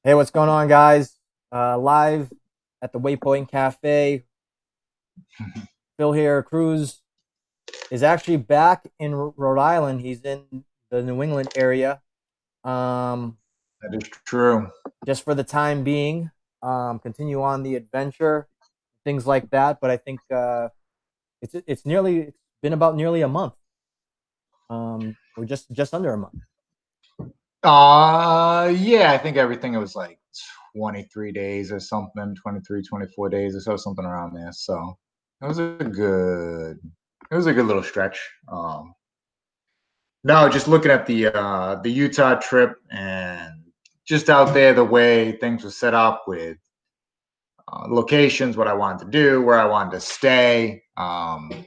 Hey, what's going on, guys? Live at the Waypoint Cafe. Phil here. Cruz is actually back in Rhode Island. He's in the New England area, um, That is true. just for the time being. Continue on the adventure, things like that. But I think it's been about nearly a month. We're just under a month. Yeah, I think everything it was like 23 days or something, 23, 24 days or so, something around there. So it was a good, it was a good little stretch. No, just looking at the Utah trip and just out there, the way things were set up with locations, what I wanted to do, where I wanted to stay. It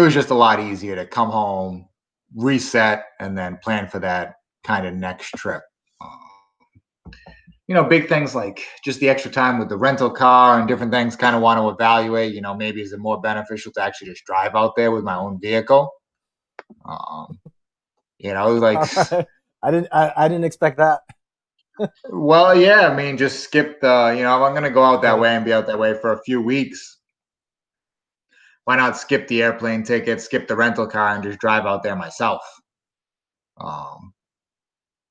was just a lot easier to come home, reset, and then plan for that kind of next trip. Big things like just the extra time with the rental car and different things, kind of want to evaluate, maybe is it more beneficial to actually just drive out there with my own vehicle? Um, like, All right. I didn't expect that. well, yeah, I mean, just skip if I'm going to go out that Sure. way and be out that way for a few weeks, why not skip the airplane ticket, skip the rental car, and just drive out there myself? Um,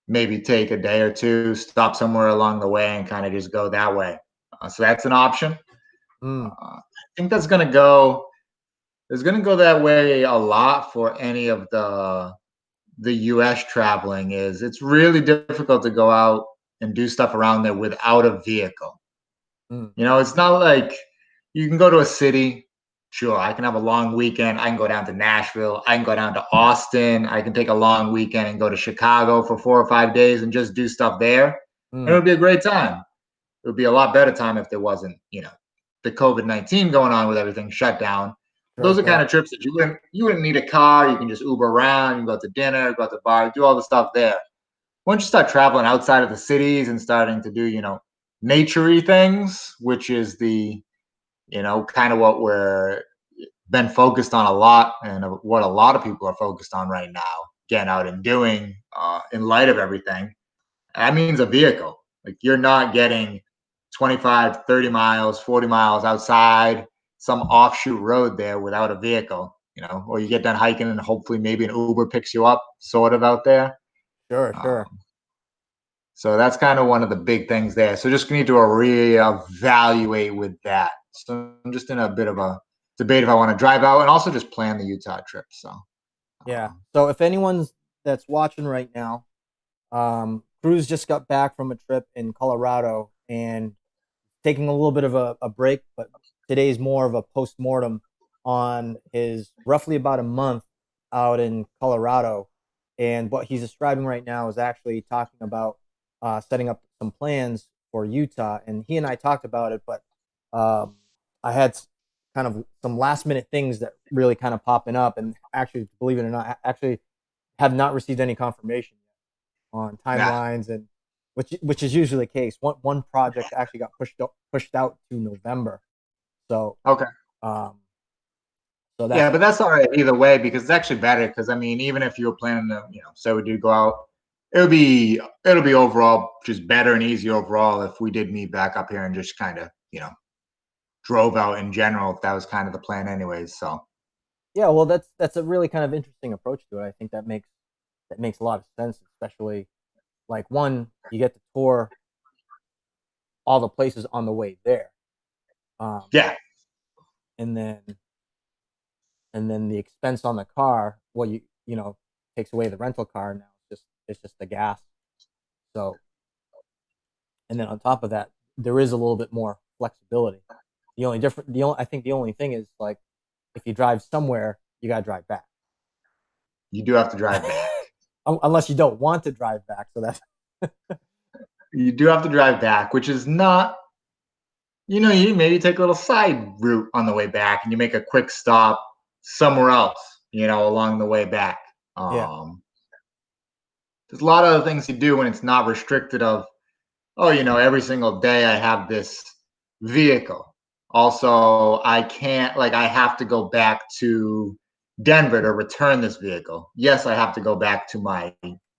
Maybe take a day or two, stop somewhere along the way, and kind of just go that way. So that's an option. Mm, I think that's going to go. It's going to go that way a lot for any of the U.S. traveling. Is it's really difficult to go out and do stuff around there without a vehicle. mm. It's not like you can go to a city. Sure, I can have a long weekend. I can go down to Nashville. I can go down to Austin. I can take a long weekend and go to Chicago for 4 or 5 days and just do stuff there. And it Mm. would be a great time. It would be a lot better time if there wasn't, the COVID-19 going on with everything shut down. Sure, Those are kind sure. of trips that you wouldn't need a car. You can just Uber around. You can go to dinner, go to the bar, do all the stuff there. Once you start traveling outside of the cities and starting to do, naturey things, which is kind of what we're been focused on a lot and what a lot of people are focused on right now, getting out and doing in light of everything. That means a vehicle. Like you're not getting 25, 30 miles, 40 miles outside some offshoot road there without a vehicle, or you get done hiking and hopefully maybe an Uber picks you up sort of out there. Sure, sure. Um, So that's kind of one of the big things there. So just need to reevaluate with that. So I'm just in a bit of a debate if I want to drive out and also just plan the Utah trip. So Yeah. um, So if anyone's that's watching right now, Cruz just got back from a trip in Colorado and taking a little bit of a break, but today's more of a post mortem on his roughly about a month out in Colorado. And what he's describing right now is actually talking about setting up some plans for Utah. And he and I talked about it, but um, I had kind of some last minute things that really kind of popping up. And actually, believe it or not, I actually have not received any confirmation on yeah, timelines and which is usually the case. One project actually got pushed out to November. So okay, um so that's yeah, but that's all right either way because it's actually better. Because I mean, even if you were planning to, say we did go out, it'll be overall just better and easier overall if we did meet back up here and just kind of drove out in general if that was kind of the plan anyways. So yeah, well that's a really kind of interesting approach to it. I think that makes a lot of sense, especially like one, you get to tour all the places on the way there. Um yeah, and then the expense on the car, well you know, takes away the rental car now. It's just the gas. So and then on top of that, there is a little bit more flexibility. I think the only thing is like if you drive somewhere, you gotta drive back, you do have to drive back. unless you don't want to drive back. So that's You do have to drive back, which is not, you maybe take a little side route on the way back and you make a quick stop somewhere else, along the way back. yeah, Um, there's a lot of other things you do when it's not restricted of, oh, every single day I have this vehicle. Also, I can't, like, I have to go back to Denver to return this vehicle. Yes, I have to go back to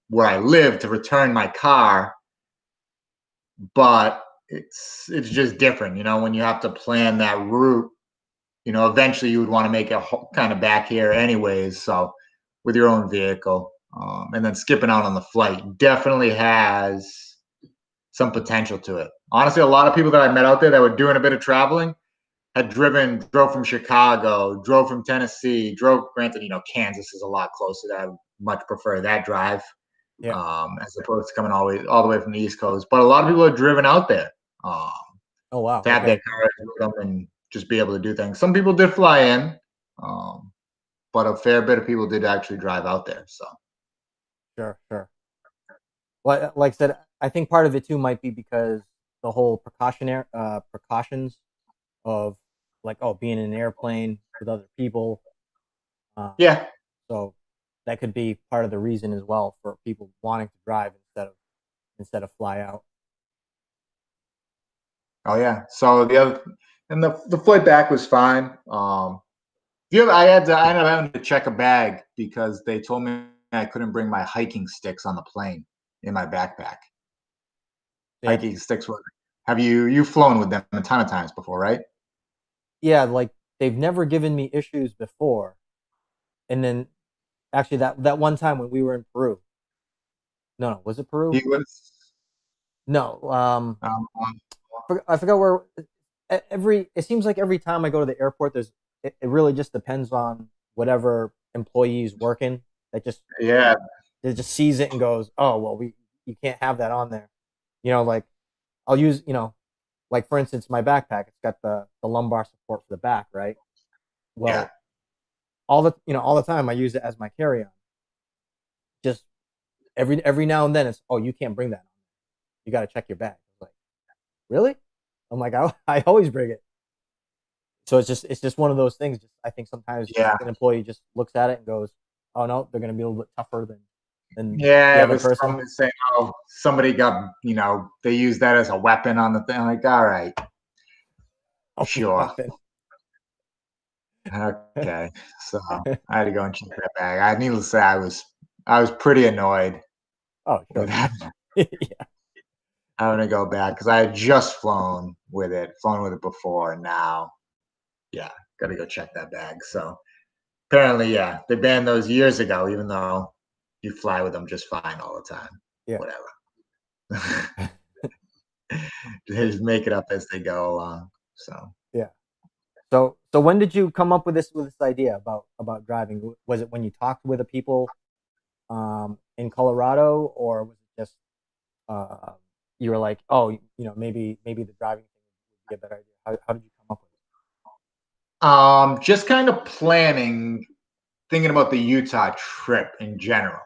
where I live to return my car, but it's just different, when you have to plan that route. Eventually you would want to make it kind of back here anyways. So with your own vehicle, and then skipping out on the flight definitely has some potential to it. Honestly, a lot of people that I met out there that were doing a bit of traveling had drove from Chicago, drove from Tennessee, drove. Granted, Kansas is a lot closer. I would much prefer that drive, Yeah. as opposed to coming all the way from the East Coast. But a lot of people are driven out there, Oh wow. to have their Okay. cars with them and just be able to do things. Some people did fly in, um, but a fair bit of people did actually drive out there. So Sure. Sure. Well, like I said, I think part of it too might be because the whole precautions of like, oh, being in an airplane with other people. Um, yeah, so that could be part of the reason as well for people wanting to drive instead of fly out. oh yeah. So the flight back was fine. I ended up having to check a bag because they told me I couldn't bring my hiking sticks on the plane in my backpack. Yeah. Hiking sticks were. Have you flown with them a ton of times before, right? Yeah. Like they've never given me issues before, and then actually that one time when we were in Peru. No, no, was it Peru? He was. No. Um, I forgot where. Every it seems like every time I go to the airport, it really just depends on whatever employee is working. That just yeah, It just sees it and goes, oh well, we you can't have that on there. Like I'll use like for instance, my backpack. It's got the lumbar support for the back, right? yeah, Well, all the time I use it as my carry on. Just every now and then it's, oh, you can't bring that on. You got to check your bag. I'm like, really? I'm like, I always bring it. So it's just one of those things. Just I think sometimes just yeah. an employee just looks at it and goes, oh no, they're going to be a little bit tougher than the Yeah, it other was person. something saying, "Oh, somebody got, they used that as a weapon on the thing." I'm like, all right, Oh, sure, weapon. okay. So I had to go and check that bag. Needless to say, I was pretty annoyed Oh, with sure. having Yeah. to go back because I had just flown with it before, and now, yeah, got to go check that bag. So apparently, yeah, they banned those years ago, even though you fly with them just fine all the time. Yeah. Whatever. They just make it up as they go along. So Yeah. So when did you come up with this idea about driving? Was it when you talked with the people in Colorado, or was it just uh, you were like, oh, maybe the driving thing would be a better idea? How did you come up with just kind of planning, thinking about the Utah trip in general.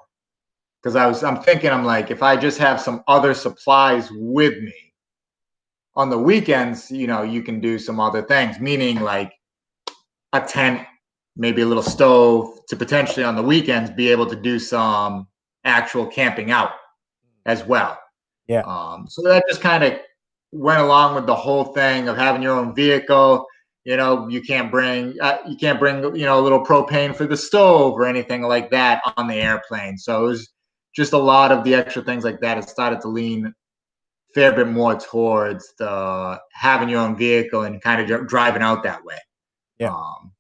Because I'm thinking, I'm like, if I just have some other supplies with me on the weekends, you can do some other things, meaning like a tent, maybe a little stove to potentially on the weekends be able to do some actual camping out it? as well. Yeah. So that just kind of went along with the whole thing of having your own vehicle. You can't bring a little propane for the stove or anything like that on the airplane. So it was just a lot of the extra things like that. It started to lean a fair bit more towards the having your own vehicle and kind of driving out that way. Yeah. Um,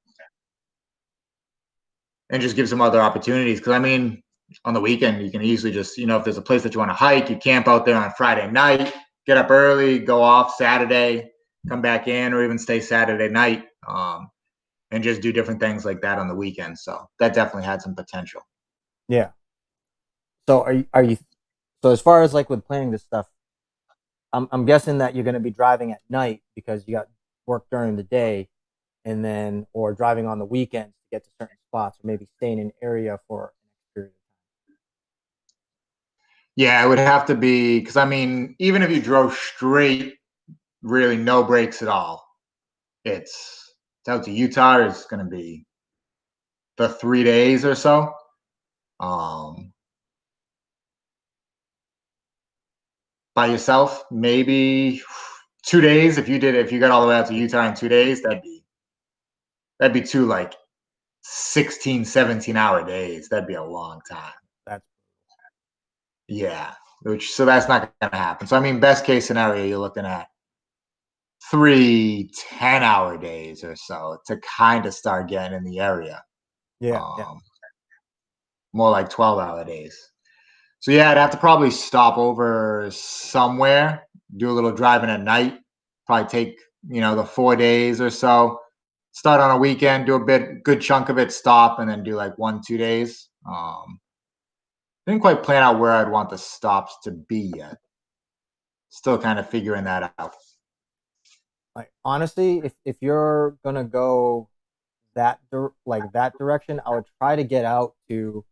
and just give some other opportunities. Because I mean, on the weekend, you can easily just, if there's a place that you want to hike, you camp out there on Friday night, get up early, go off Saturday, come back in, or even stay Saturday night, and just do different things like that on the weekend. So that definitely had some potential. Yeah. So are you so as far as like with planning this stuff, I'm guessing that you're going to be driving at night because you got work during the day, and then or driving on the weekends to get to certain spots, or maybe staying in an area for an period Yeah, it would have to be because I mean, even if you drove straight, really no breaks at all, it's out to Utah is going to be the 3 days or so. Um, by yourself, maybe 2 days. If you got all the way out to Utah in 2 days, that'd be two like 16, 17-hour days. That'd be a long time. of time. Yeah. which so that's not going to happen. So I mean, best case scenario, you're looking at 3 10-hour days or so to kind of start getting in the area. Yeah, yeah. Um, More like 12-hour days. So yeah, I'd have to probably stop over somewhere, do a little driving at night, probably take, the 4 days or so. Start on a weekend, do a good chunk of it, stop, and then do like 1 2 days. Didn't quite plan out where I'd want the stops to be yet. Still kind of figuring that out. Like honestly, if you're gonna go like that direction, I would try to get out to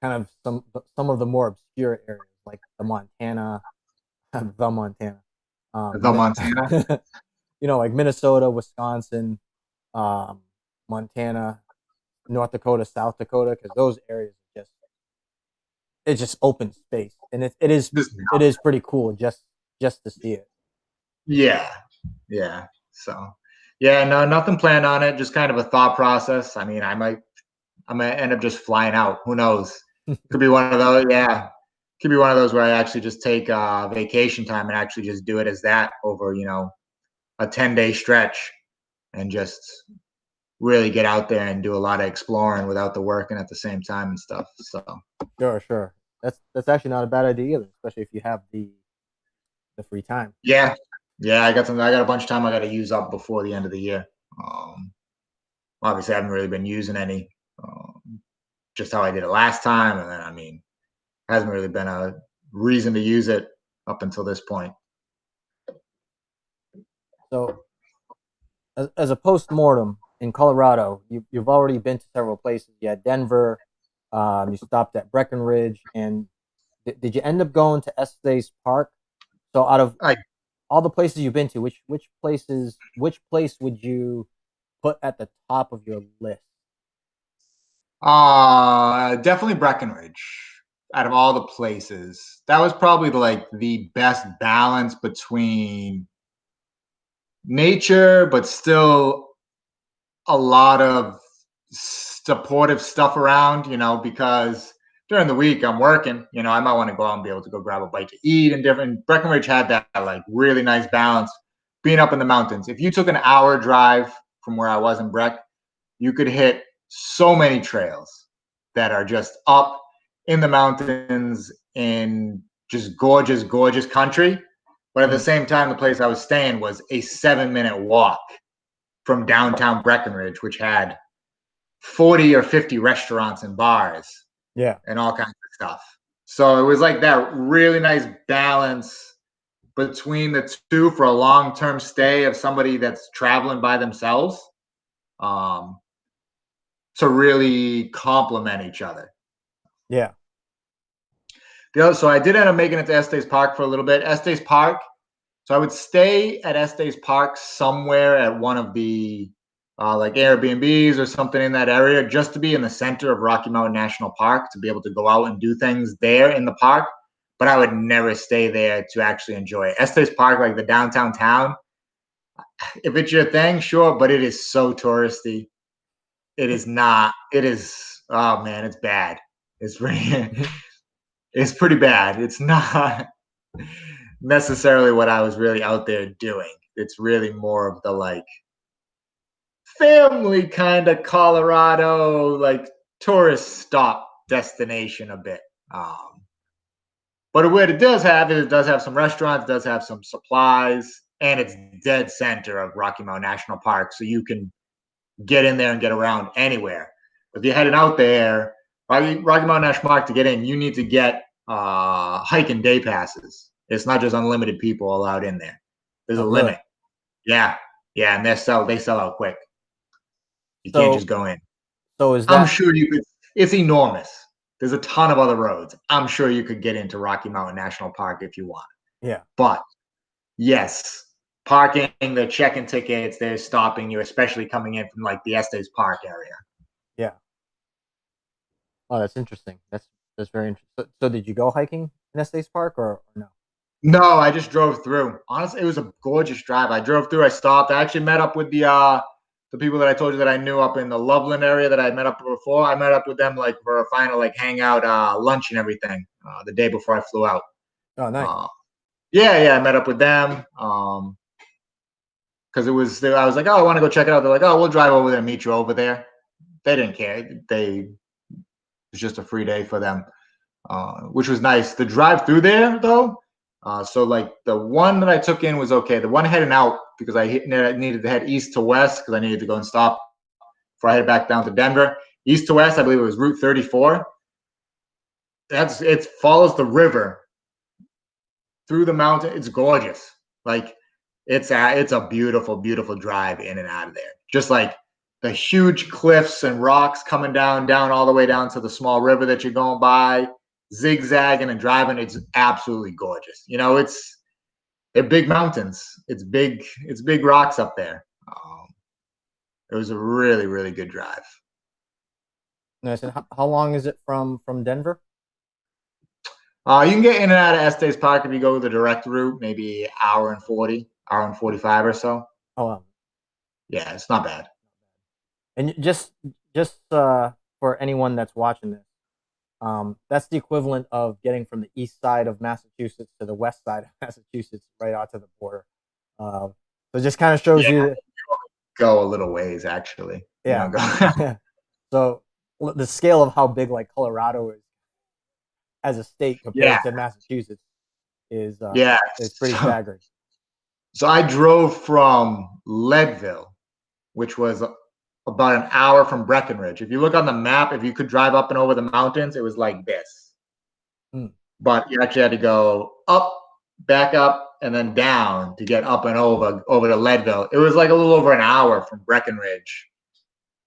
kind of some of the more obscure areas, like the Montana, the Montana, The Montana. like Minnesota, Wisconsin, um, Montana, North Dakota, South Dakota, because those areas are just it's just open space, and Just it is pretty cool just to see it. Yeah. Yeah. So yeah, no, nothing planned on it. Just kind of a thought process. I mean, I might end up just flying out. Who knows? Could be one of those. Yeah. Could be one of those where I actually just take vacation time and actually just do it as that over, a 10-day stretch and just really get out there and do a lot of exploring without the working at the same time and stuff. So Sure, sure. That's actually not a bad idea either, especially if you have the free time. yeah. Yeah, I got a bunch of time I got to use up before the end of the year. Um, Obviously I haven't really been using any. Just how I did it last time. And then, I mean, hasn't really been a reason to use it up until this point. So, as a post mortem in Colorado, you've already been to several places. You had Denver. You stopped at Breckenridge, and did you end up going to Estes Park? So, out of I all the places you've been to, which place would you put at the top of your list? Definitely Breckenridge. Out of all the places, that was probably like the best balance between nature, but still a lot of supportive stuff around, because during the week I'm working, I might want to go out and be able to go grab a bite to eat and different. Breckenridge had that like really nice balance being up in the mountains. If you took an hour drive from where I was in Breck, you could hit so many trails that are just up in the mountains in just gorgeous, gorgeous country. But at the Mm, same time, the place I was staying was a 7-minute walk from downtown Breckenridge, which had 40 or 50 restaurants and bars yeah, and all kinds of stuff. So it was like that really nice balance between the two for a long term stay of somebody that's traveling by themselves, um, to really complement each other. yeah, So I did end up making it to Estes Park for a little bit. Estes Park. So I would stay at Estes Park somewhere at one of the like Airbnbs or something in that area, just to be in the center of Rocky Mountain National Park to be able to go out and do things there in the park. But I would never stay there to actually enjoy it. Estes Park, like the downtown town, if it's your thing, sure, but it is so touristy. It is not. It is. Oh man, it's bad. It's really, it's pretty bad. It's not necessarily what I was really out there doing. It's really more of the like family kind of Colorado, like tourist stop destination a bit. Um, but what it does have is it does have some restaurants, does have some supplies, and it's dead center of Rocky Mountain National Park. So you can get in there and get around anywhere. If you're heading out there, Rocky Mountain National Park to get in, you need to get hiking day passes. It's not just unlimited people allowed in there. There's a oh really? limit. Yeah, yeah, and they sell out quick. You can't So just go in. so is I'm that sure you could. It's enormous. There's a ton of other roads. I'm sure you could get into Rocky Mountain National Park if you want. yeah, But yes, parking, they're checking tickets, they're stopping you, especially coming in from like the Estes Park area. yeah. Oh, that's interesting. That's very interesting. So did you go hiking in Estes Park or no? No, I just drove through. Honestly, it was a gorgeous drive. I drove through. I stopped. I actually met up with the people that I told you that I knew up in the Loveland area that I met up before. I met up with them like for a final like hangout, lunch and everything the day before I flew out. Oh, nice. Yeah, I met up with them. Because I was like, oh, I want to go check it out. They're like, oh, we'll drive over there and meet you over there. They didn't care. It was just a free day for them, which was nice. The drive through there, though, so like the one that I took in was okay. The one heading out, because I needed to head east to west because I needed to go and stop before I headed back down to Denver. East to west, I believe it was Route 34. It follows the river through the mountain. It's gorgeous. Like it's a beautiful, beautiful drive in and out of there. Just like the huge cliffs and rocks coming down all the way down to the small river that you're going by, zigzagging and driving. It's absolutely gorgeous. They're big mountains. It's big rocks up there. It was a really, really good drive. Nice. And how long is it from Denver? You can get in and out of Estes Park if you go the direct route, maybe hour and 40, hour and 45 or so. Oh, wow. Yeah, it's not bad. And just for anyone that's watching this, that's the equivalent of getting from the east side of Massachusetts to the west side of Massachusetts, right out to the border. So it just kind of shows Yeah, you, go a little ways actually. yeah. Go. So the scale of how big like Colorado is as a state Yeah, compared to Massachusetts yeah. is pretty staggering. So I drove from Leadville, which was about an hour from Breckenridge. If you look on the map, if you could drive up and over the mountains, it was like this. Hmm. But you actually had to go up, back up, and then down to get up and over to Leadville. It was like a little over an hour from Breckenridge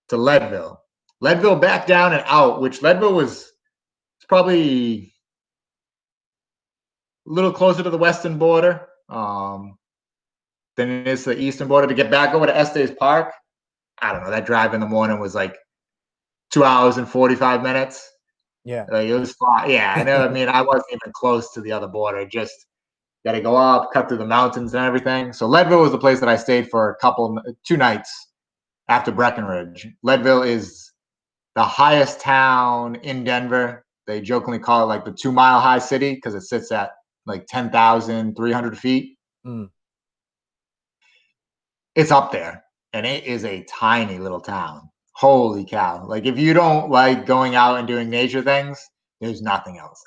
to Leadville. Leadville back down and out, which Leadville was probably a little closer to the western border than it is to the eastern border. To get back over to Estes Park, I don't know. That drive in the morning was like 2 hours and 45 minutes. Yeah. Like it was far. Yeah, I know. I mean, I wasn't even close to the other border. Just got to go up, cut through the mountains and everything. So Leadville was the place that I stayed for 2 nights after Breckenridge. Leadville is the highest town in Denver. They jokingly call it like the 2 Mile High City because it sits at like 10,300 feet. Mm. It's up there, and it is a tiny little town. Holy cow. Like if you don't like going out and doing nature things, there's nothing else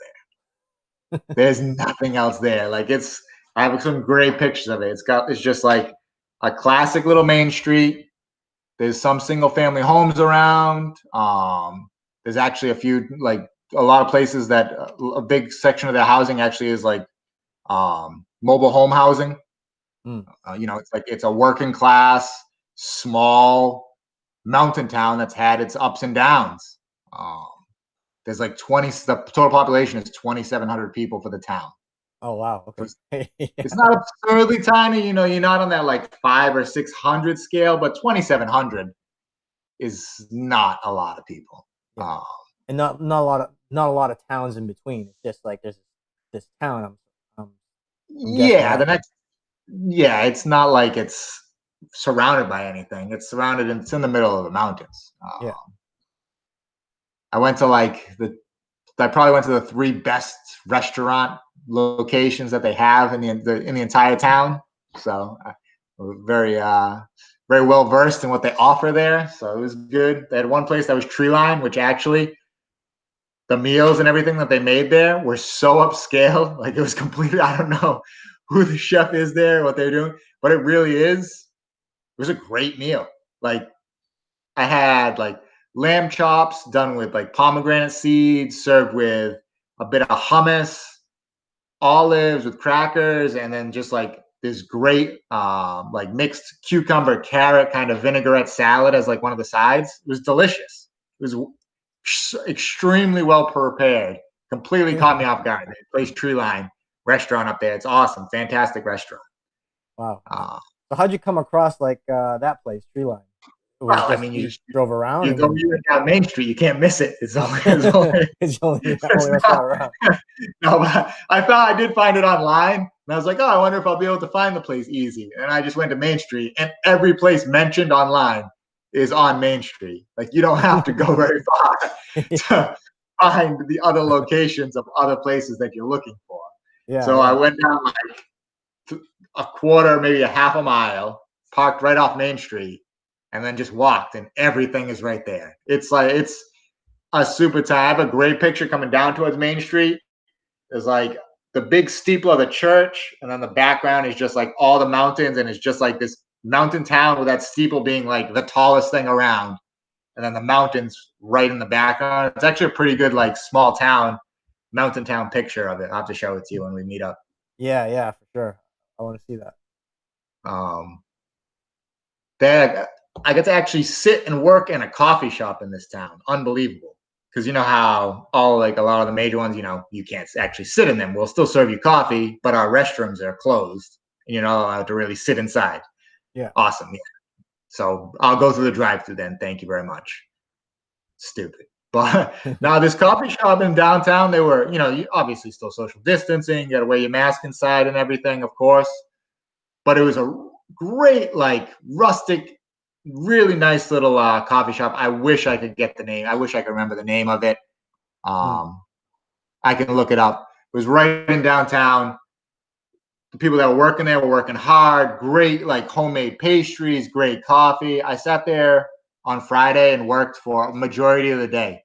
there. There's nothing else there. Like I have some great pictures of it. It's just like a classic little main street. There's some single family homes around. There's actually a lot of places that a big section of their housing actually is like mobile home housing. Mm. It's a working class, small mountain town that's had its ups and downs. There's like the total population is 2,700 people for the town. Oh, wow. Okay. It's not absurdly tiny. You're not on that like 500 or 600 scale, but 2,700 is not a lot of people. Yeah. And not a lot of towns in between. It's just like there's this town. I'm guessing Yeah, at. it's not like it's surrounded by anything. It's in the middle of the mountains. Yeah. I went to I probably went to the 3 best restaurant locations that they have in the entire town. So very very well versed in what they offer there. So it was good. They had one place that was tree line, which actually the meals and everything that they made there were so upscale. Like it was completely, I don't know who the chef is there, what they're doing, but it really is. It was a great meal. Like I had like lamb chops done with like pomegranate seeds, served with a bit of hummus, olives with crackers, and then just like this great like mixed cucumber carrot kind of vinaigrette salad as like one of the sides. It was delicious. It was extremely well prepared. Completely caught me off guard. Place Tree Line restaurant up there. It's awesome. Fantastic restaurant. Wow. So how'd you come across like that place, Tree Line? It was Well, I just mean, you drove around you and go then down Main Street, you can't miss it. It's only, it's only it's restaurant around. no, I did find it online, and I was like, oh, I wonder if I'll be able to find the place easy. And I just went to Main Street, and every place mentioned online is on Main Street. Like you don't have to go very far to find the other locations of other places that you're looking for. Yeah, So I yeah. went down like a quarter, maybe a half a mile, parked right off Main Street, and then just walked, and everything is right there. It's like it's a super town. I have a great picture coming down towards Main Street. There's like the big steeple of the church, and then the background is just like all the mountains, and it's just like this mountain town with that steeple being like the tallest thing around, and then the mountains right in the background. It's actually a pretty good like small town, mountain town picture of it. I'll have to show it to you when we meet up. Yeah, yeah, for sure. I want to see that. Um, there, I get to actually sit and work in a coffee shop in this town. Unbelievable. Because you know how all like a lot of the major ones, you can't actually sit in them. We'll still serve you coffee, but our restrooms are closed, and you're not allowed to really sit inside. Yeah. Awesome. Yeah. So I'll go through the drive-through then. Thank you very much. Stupid. But now this coffee shop in downtown, they were, obviously still social distancing. You got to wear your mask inside and everything, of course. But it was a great, like rustic, really nice little coffee shop. I wish I could get the name. I wish I could remember the name of it. Mm. I can look it up. It was right in downtown. The people that were working there were working hard. Great, like homemade pastries, great coffee. I sat there on Friday and worked for a majority of the day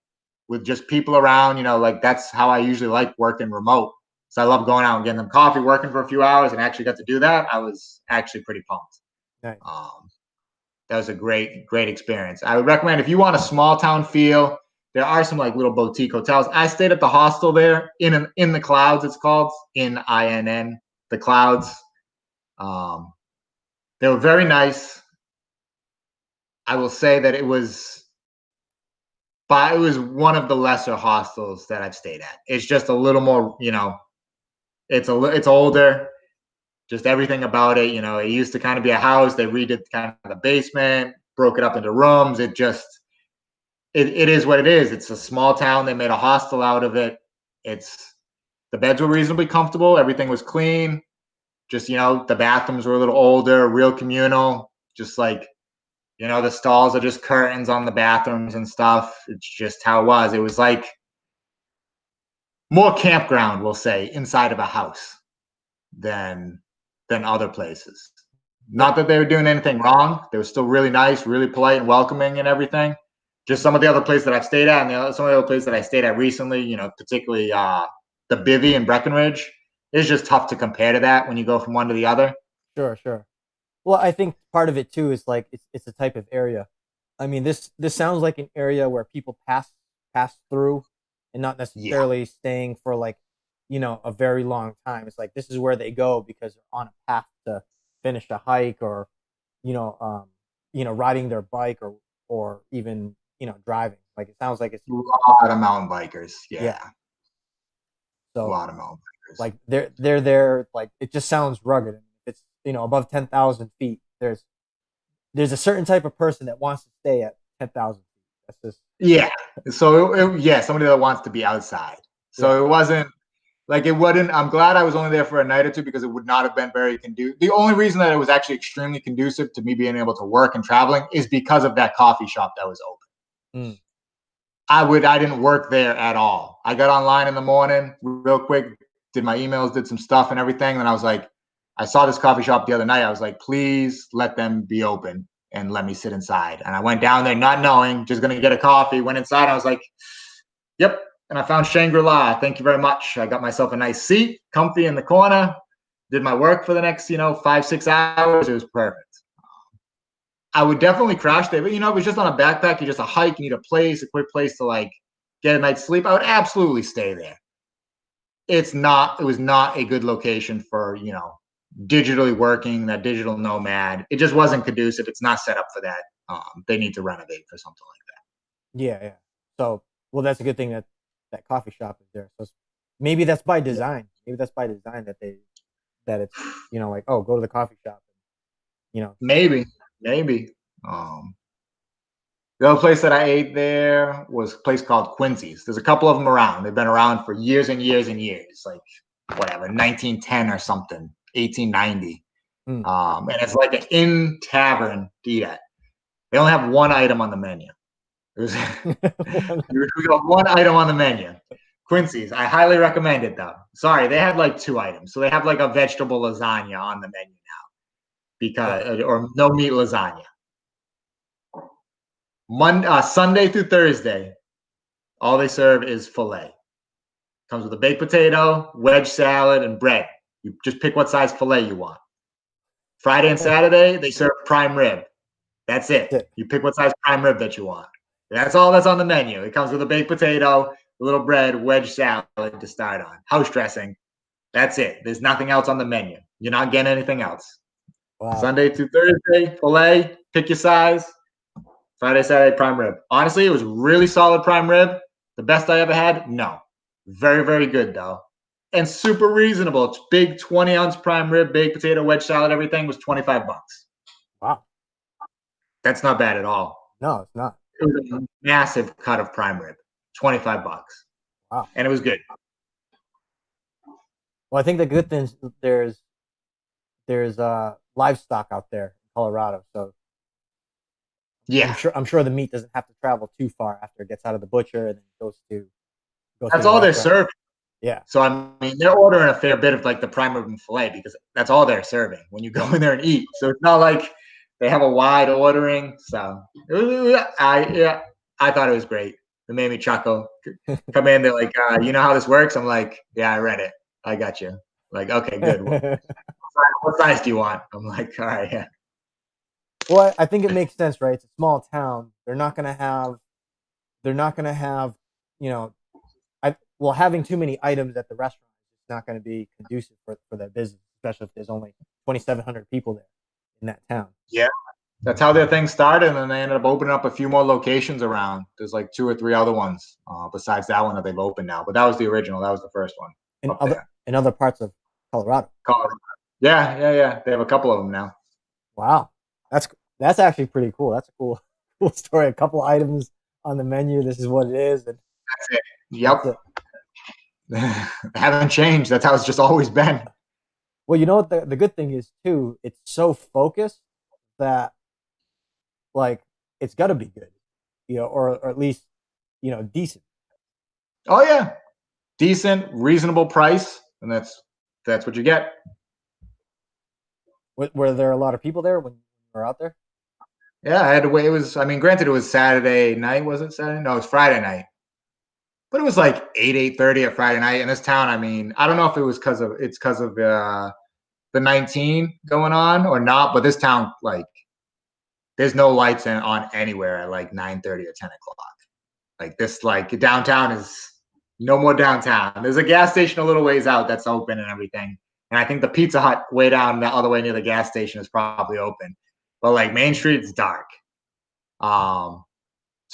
with just people around. Like that's how I usually like working remote. So I love going out and getting them coffee, working for a few hours, and actually got to do that. I was actually pretty pumped. Nice. That was a great, great experience. I would recommend if you want a small town feel. There are some like little boutique hotels. I stayed at the hostel there in the clouds. It's called INN, the clouds. Um, they were very nice. I will say that it was one of the lesser hostels that I've stayed at. It's just a little more, it's older. Just everything about it, it used to kind of be a house. They redid kind of the basement, broke it up into rooms. It is what it is. It's a small town. They made a hostel out of it. The beds were reasonably comfortable. Everything was clean. Just, the bathrooms were a little older, real communal. Just like, the stalls are just curtains on the bathrooms and stuff. It's just how it was. It was like more campground, we'll say, inside of a house than other places. Yeah. Not that they were doing anything wrong. They were still really nice, really polite and welcoming and everything. Just some of the other places that I've stayed at, and some of the other places that I stayed at recently, particularly the Bivvy in Breckenridge, it's just tough to compare to that when you go from one to the other. Sure, sure. Well, I think part of it too is like it's a type of area. I mean, this sounds like an area where people pass through and not Yeah, necessarily staying for like, a very long time. It's like this is where they go because they're on a path to finish a hike or, riding their bike or even, driving. Like it sounds like it's a lot of mountain bikers. yeah. Yeah, a So lot of mountain bikers. like they're there. Like it just sounds rugged. It's above 10,000 feet. There's a certain type of person that wants to stay at 10,000 feet. That's just Yeah. So yeah, somebody that wants to be outside. yeah, So it wasn't like it wouldn't. I'm glad I was only there for a night or two because it would not have been very conducive. The only reason that it was actually extremely conducive to me being able to work and traveling is because of that coffee shop that was open. mm, I didn't work there at all. I got online in the morning real quick, did my emails, did some stuff and everything. And I was like, I saw this coffee shop the other night. I was like, please let them be open and let me sit inside. And I went down there not knowing, just going to get a coffee, went inside. I was like, yep. And I found Shangri-La. Thank you very much. I got myself a nice seat, comfy in the corner, did my work for the next, 5-6 hours. It was perfect. I would definitely crash there, but it was just on a backpack. You just a hike. You need a quick place to like get a night's sleep. I would absolutely stay there. It was not a good location for, digitally working, that digital nomad. It just wasn't conducive. It's not set up for that. They need to renovate for something like yeah, yeah. So well, that's a good thing that that coffee shop is there. So maybe that's by that. design. Maybe that's by design that it's like, oh, go to the coffee shop. Maybe, maybe. Um, the other place that I ate there was a place called Quincy's. There's a couple of them around. They've been around for years and years and years, like whatever, 1910 or something, 1890. Mm. And it's like an in tavern to eat at. They only have one item on the menu. We got one item on the menu. Quincy's. I highly recommend it though. Sorry, they had like 2 items. So they have like a vegetable lasagna on the menu now because or no meat lasagna. Sunday through Thursday, all they serve is filet. Comes with a baked potato, wedge salad, and bread. You just pick what size filet you want. Friday and Saturday, they serve prime rib. That's it. You pick what size prime rib that you want. That's all that's on the menu. It comes with a baked potato, a little bread, wedge salad to start on, house dressing. That's it. There's nothing else on the menu. You're not getting anything else. Wow. Sunday through Thursday, filet, pick your size. Friday, Saturday, prime rib. Honestly, it was really solid prime rib. The best I ever had? No. Very, very good, though. And super reasonable. It's big 20-ounce prime rib, baked potato, wedge salad, everything was $25. Wow. That's not bad at all. No, it's not. It was a massive cut of prime rib. $25. Wow. And it was good. Well, I think the good thing is there's livestock out there in Colorado, so yeah, I'm sure the meat doesn't have to travel too far after it gets out of the butcher and then goes to. That's all they're serving. Yeah. So I mean, they're ordering a fair bit of like the prime rib and filet because that's all they're serving when you go in there and eat. So it's not like they have a wide ordering. So I thought it was great. It made me chuckle. Come in, they're like, you know how this works? I'm like, yeah, I read it. I got you. Like, okay, good. What size do you want? I'm like, all right, yeah. Well, I think it makes sense, right? It's a small town. They're not gonna have, having too many items at the restaurant is not going to be conducive for their business, especially if there's only 2,700 people there in that town. Yeah. That's how their thing started, and then they ended up opening up a few more locations around. There's like 2 or 3 other ones besides that one that they've opened now. But that was the original. That was the first one. In other parts of Colorado. Yeah. They have a couple of them now. Wow, that's actually pretty cool. That's a cool story. A couple items on the menu. This is what it is. And that's it. Yep. They haven't changed. That's how it's just always been. Well, you know what the good thing is too? It's so focused that like it's got to be good, or at least decent. Oh yeah, decent, reasonable price, and that's what you get. Were there a lot of people there when you were out there? Yeah, I had to wait. Granted, it was Saturday night. Was it Saturday? No, it was Friday night. But it was like 8:30 at Friday night in this town. I mean, I don't know if it was because of the 19 going on or not, but this town, like, there's no lights on anywhere at like 9:30 or 10 o'clock. Like this, like downtown is no more downtown. There's a gas station a little ways out that's open and everything. And I think the Pizza Hut way down the other way near the gas station is probably open. But like Main Street's dark. So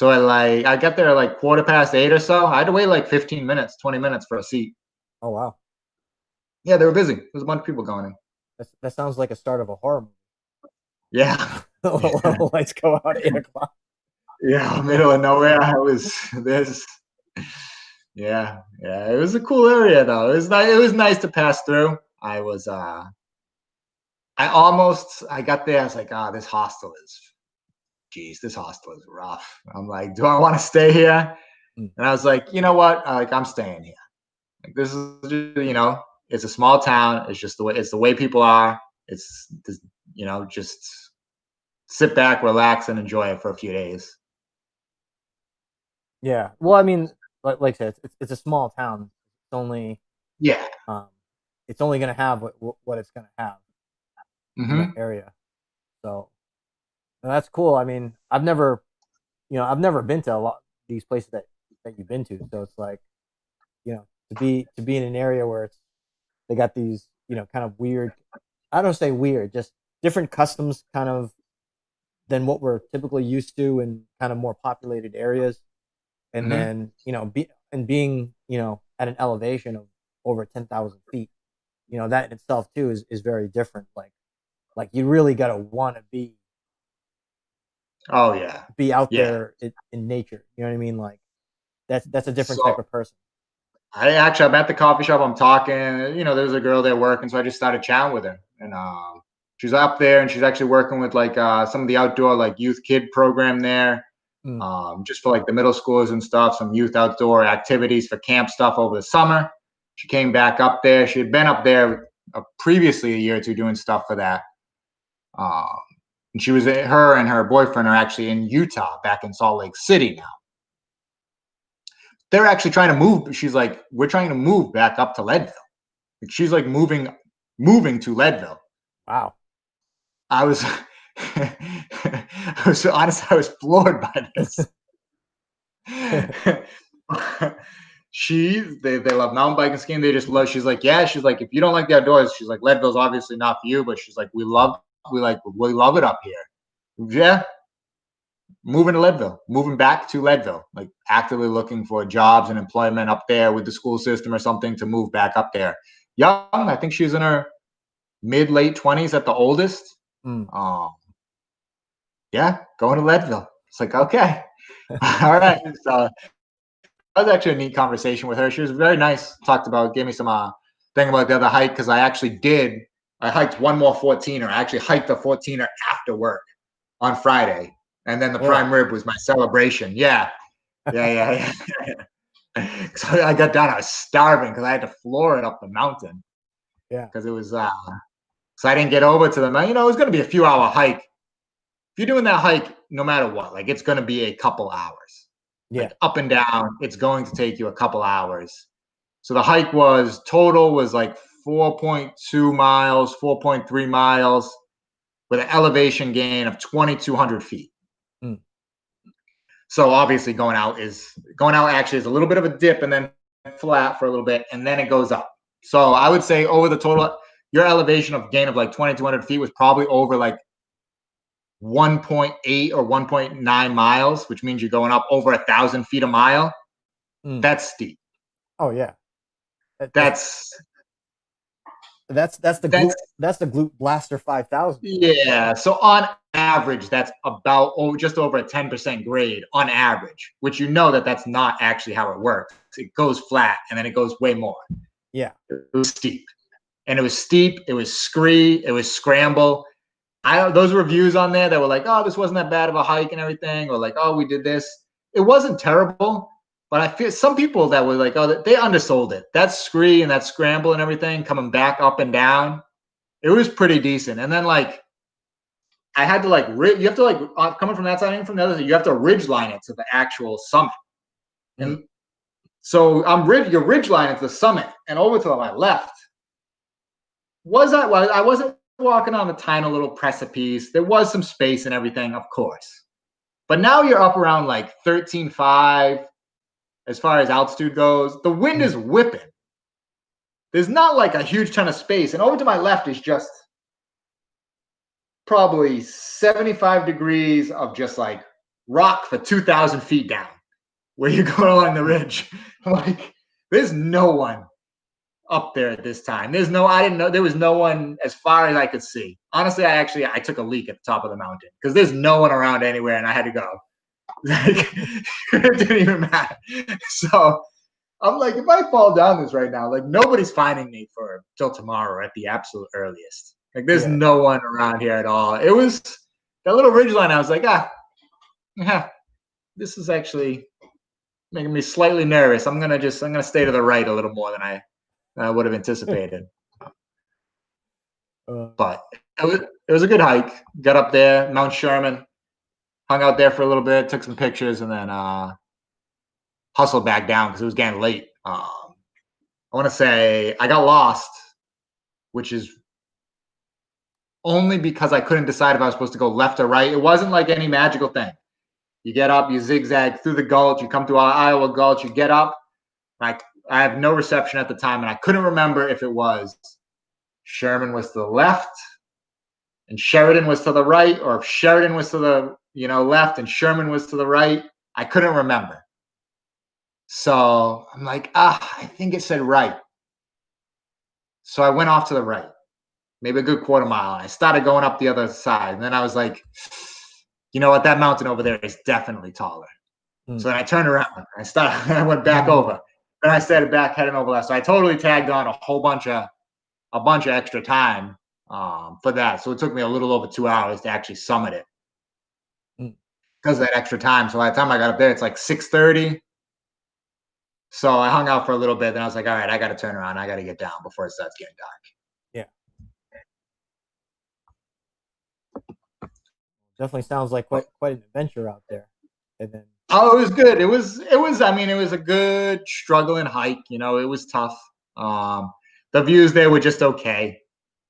I got there like 8:15 or so. I had to wait like 15 minutes, 20 minutes for a seat. Oh wow. Yeah, they were busy. There's a bunch of people going in. That sounds like a start of a horror movie. Yeah. The lights go out at 8 o'clock. Yeah, middle of nowhere. I was this. Yeah. It was a cool area though. It was nice to pass through. I got there. I was like, this hostel is rough. I'm like, do I want to stay here? And I was like, you know what? I'm staying here. Like, this is just, it's a small town. It's just the way people are. It's just sit back, relax, and enjoy it for a few days. Yeah. Well, I mean, like I said, it's a small town. It's only it's only going to have what it's going to have in that area. So that's cool. I mean, I've never been to a lot of these places that you've been to. So it's like, to be in an area where they got these, kind of weird, I don't say weird, just different customs kind of than what we're typically used to in kind of more populated areas. And then, being, at an elevation of over 10,000 feet, that in itself too is very different. Like you really got to want to be. Oh yeah. Be out there in nature. You know what I mean? Like that's a different type of person. I'm at the coffee shop. I'm talking, there's a girl there working. So I just started chatting with her, and she's up there and she's actually working with like some of the outdoor like youth kid program there. Mm. just for like the middle schoolers and stuff, some youth outdoor activities for camp stuff over the summer. She came back up there. She had been up there previously a year or two doing stuff for that. Um, and she was her and her boyfriend are actually in Utah, back in Salt Lake City now. They're actually trying to move. She's like, we're trying to move back up to Leadville. Like, she's like moving to Leadville. Wow. I was, I was honestly, I was floored by this. They love mountain biking, skiing. They just love. She's like, yeah. She's like, if you don't like the outdoors, she's like, Leadville's obviously not for you. But she's like, we love it up here. Yeah, moving to Leadville, moving back to Leadville, like actively looking for jobs and employment up there with the school system or something to move back up there. Young, I think she's in her mid late 20s at the oldest. Mm. Yeah, going to Leadville. It's like, okay, all right. So that was actually a neat conversation with her. She was very nice. Talked about, gave me some thing about the other hike, because I hiked one more 14er. I actually hiked the 14er after work on Friday. And then the prime rib was my celebration. Yeah. So I got done. I was starving because I had to floor it up the mountain. Yeah. Because it was, so I didn't get over to the mountain. It was going to be a few hour hike. If you're doing that hike, no matter what, like it's going to be a couple hours. Yeah. Like up and down, it's going to take you a couple hours. So the hike was like 4.2 miles, 4.3 miles with an elevation gain of 2,200 feet. Mm. So obviously going out actually is a little bit of a dip and then flat for a little bit, and then it goes up. So I would say over the total, your elevation of gain of like 2,200 feet was probably over like 1.8 or 1.9 miles, which means you're going up over 1,000 feet a mile. Mm. That's steep. Oh yeah. That's the Glute Blaster 5000. Yeah. So on average, that's about just over a 10% grade on average, which that's not actually how it works. It goes flat and then it goes way more. Yeah. It was steep. And it was steep. It was scree. It was scramble. Those reviews on there that were like, oh, this wasn't that bad of a hike and everything, or like, oh, we did this. It wasn't terrible, but I feel some people that were like, oh, they undersold it. That scree and that scramble and everything coming back up and down, it was pretty decent. And then like, I had to like, you have to like, coming from that side and from the other side, you have to ridge line it to the actual summit. And so you're ridge lining to the summit, and over to my left, I wasn't walking on a tiny little precipice. There was some space and everything, of course. But now you're up around like 13.5 as far as altitude goes. The wind is whipping. There's not like a huge ton of space. And over to my left is just probably 75 degrees of just like rock for 2,000 feet down where you're going along the ridge. Like, there's no one up there at this time. I didn't know there was no one as far as I could see. Honestly, I took a leak at the top of the mountain because there's no one around anywhere and I had to go. Like, it didn't even matter. So I'm like, if I fall down this right now, like nobody's finding me till tomorrow at the absolute earliest. Like there's no one around here at all. It was that little ridgeline. I was like, this is actually making me slightly nervous. I'm gonna stay to the right a little more than I would have anticipated. But it was a good hike. Got up there, Mount Sherman, hung out there for a little bit, took some pictures, and then hustled back down because it was getting late. I want to say I got lost, which is only because I couldn't decide if I was supposed to go left or right. It wasn't like any magical thing. You get up, you zigzag through the gulch, you come to our Iowa Gulch, you get up. Like, I have no reception at the time, and I couldn't remember if it was Sherman was to the left and Sheridan was to the right, or if Sheridan was to the left and Sherman was to the right. I couldn't remember. So I'm like, I think it said right. So I went off to the right, maybe a good quarter mile, and I started going up the other side. And then I was like, you know what? That mountain over there is definitely taller. So then I turned around. I went back over. Then I started back heading over left. So I totally tagged on a bunch of extra time for that. So it took me a little over 2 hours to actually summit it. because of that extra time. So by the time I got up there, it's like 6:30. So I hung out for a little bit. Then I was like, all right, I got to turn around. I got to get down before it starts getting dark. Yeah, definitely sounds like quite an adventure out there. And then Oh, it was good. It was. I mean, it was a good struggling hike. It was tough. Um, the views there were just okay.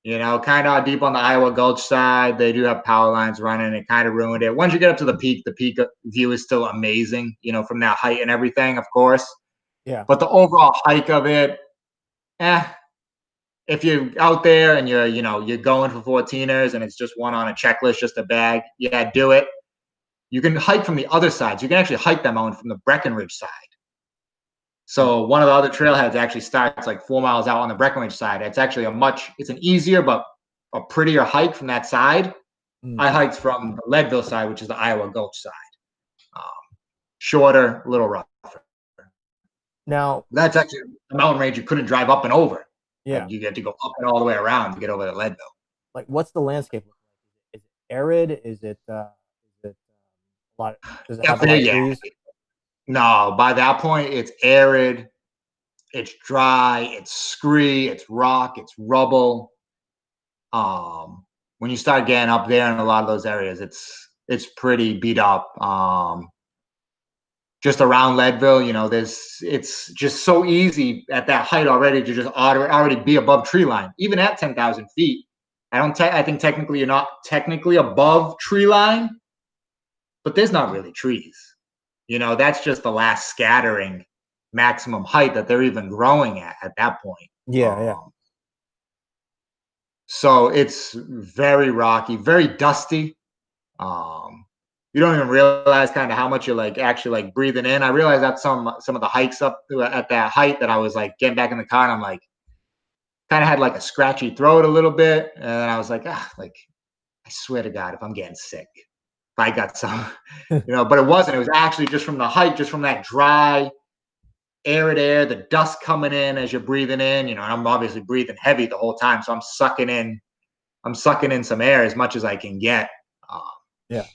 Kind of deep on the Iowa Gulch side. They do have power lines running. It kind of ruined it. Once you get up to the peak view is still amazing. From that height and everything, of course. yeah, But the overall hike of it, eh. If you're out there and you're going for 14ers and it's just one on a checklist, just a bag, yeah, do it. You can hike from the other side. So you can actually hike that mountain from the Breckenridge side. mm, So one of the other trailheads actually starts like 4 miles out on the Breckenridge side. It's actually it's an easier but a prettier hike from that side. mm. I hiked from the Leadville side, which is the Iowa Gulch side. Um, Shorter, a little rougher. Now, That's actually a mountain range you couldn't drive up and over. yeah, Like you get to go up and all the way around to get over to Leadville. like what's the landscape look like? Is it arid? Is it a lot? Does it have Up a there, lot of yeah. trees? No, by that point, it's arid, it's dry, it's scree, it's rock, it's rubble. When you start getting up there in a lot of those areas, it's pretty beat up. Just around Leadville, it's just so easy at that height already to just already be above tree line, even at 10,000 feet. I think technically you're not technically above tree line, but there's not really trees. That's just the last scattering maximum height that they're even growing at that point. Yeah, yeah, So it's very rocky, very dusty. Um, you don't even realize kind of how much you're like actually like breathing in. I realized that some of the hikes up at that height that I was like getting back in the car and I'm like kind of had like a scratchy throat a little bit, and then I was like, like I swear to God, if I'm getting sick, if I got some, but it wasn't. It was actually just from the hike, just from that dry, arid air, the dust coming in as you're breathing in, and I'm obviously breathing heavy the whole time. So I'm sucking in some air as much as I can get. Um, yeah.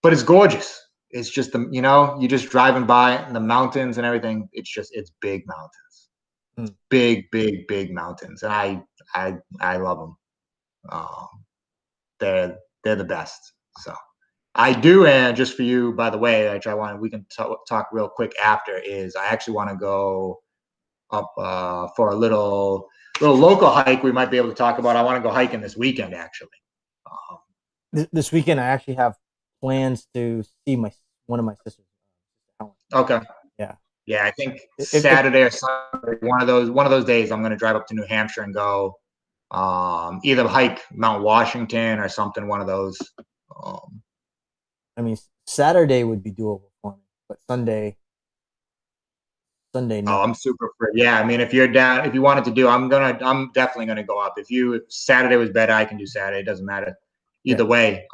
but it's gorgeous. It's just you're just driving by the mountains and everything. It's big mountains, Mm. big, big, big mountains. And I love them. Um, they're the best. So I do, and just for you, by the way, which we can talk real quick after, is I actually want to go up for a little local hike we might be able to talk about. I want to go hiking this weekend, actually. Um, This weekend, I actually have plans to see my one of my sisters. okay. Yeah. Yeah, I think If Saturday or Sunday, one of those days, I'm going to drive up to New Hampshire and go either hike Mount Washington or something. One of those. Um, I mean, Saturday would be doable for me, but Sunday, Oh, no. I'm super free. Yeah, I mean, if you're down, if you wanted to do, I'm definitely gonna go up. If Saturday was better, I can do Saturday. It doesn't matter Yeah. either way.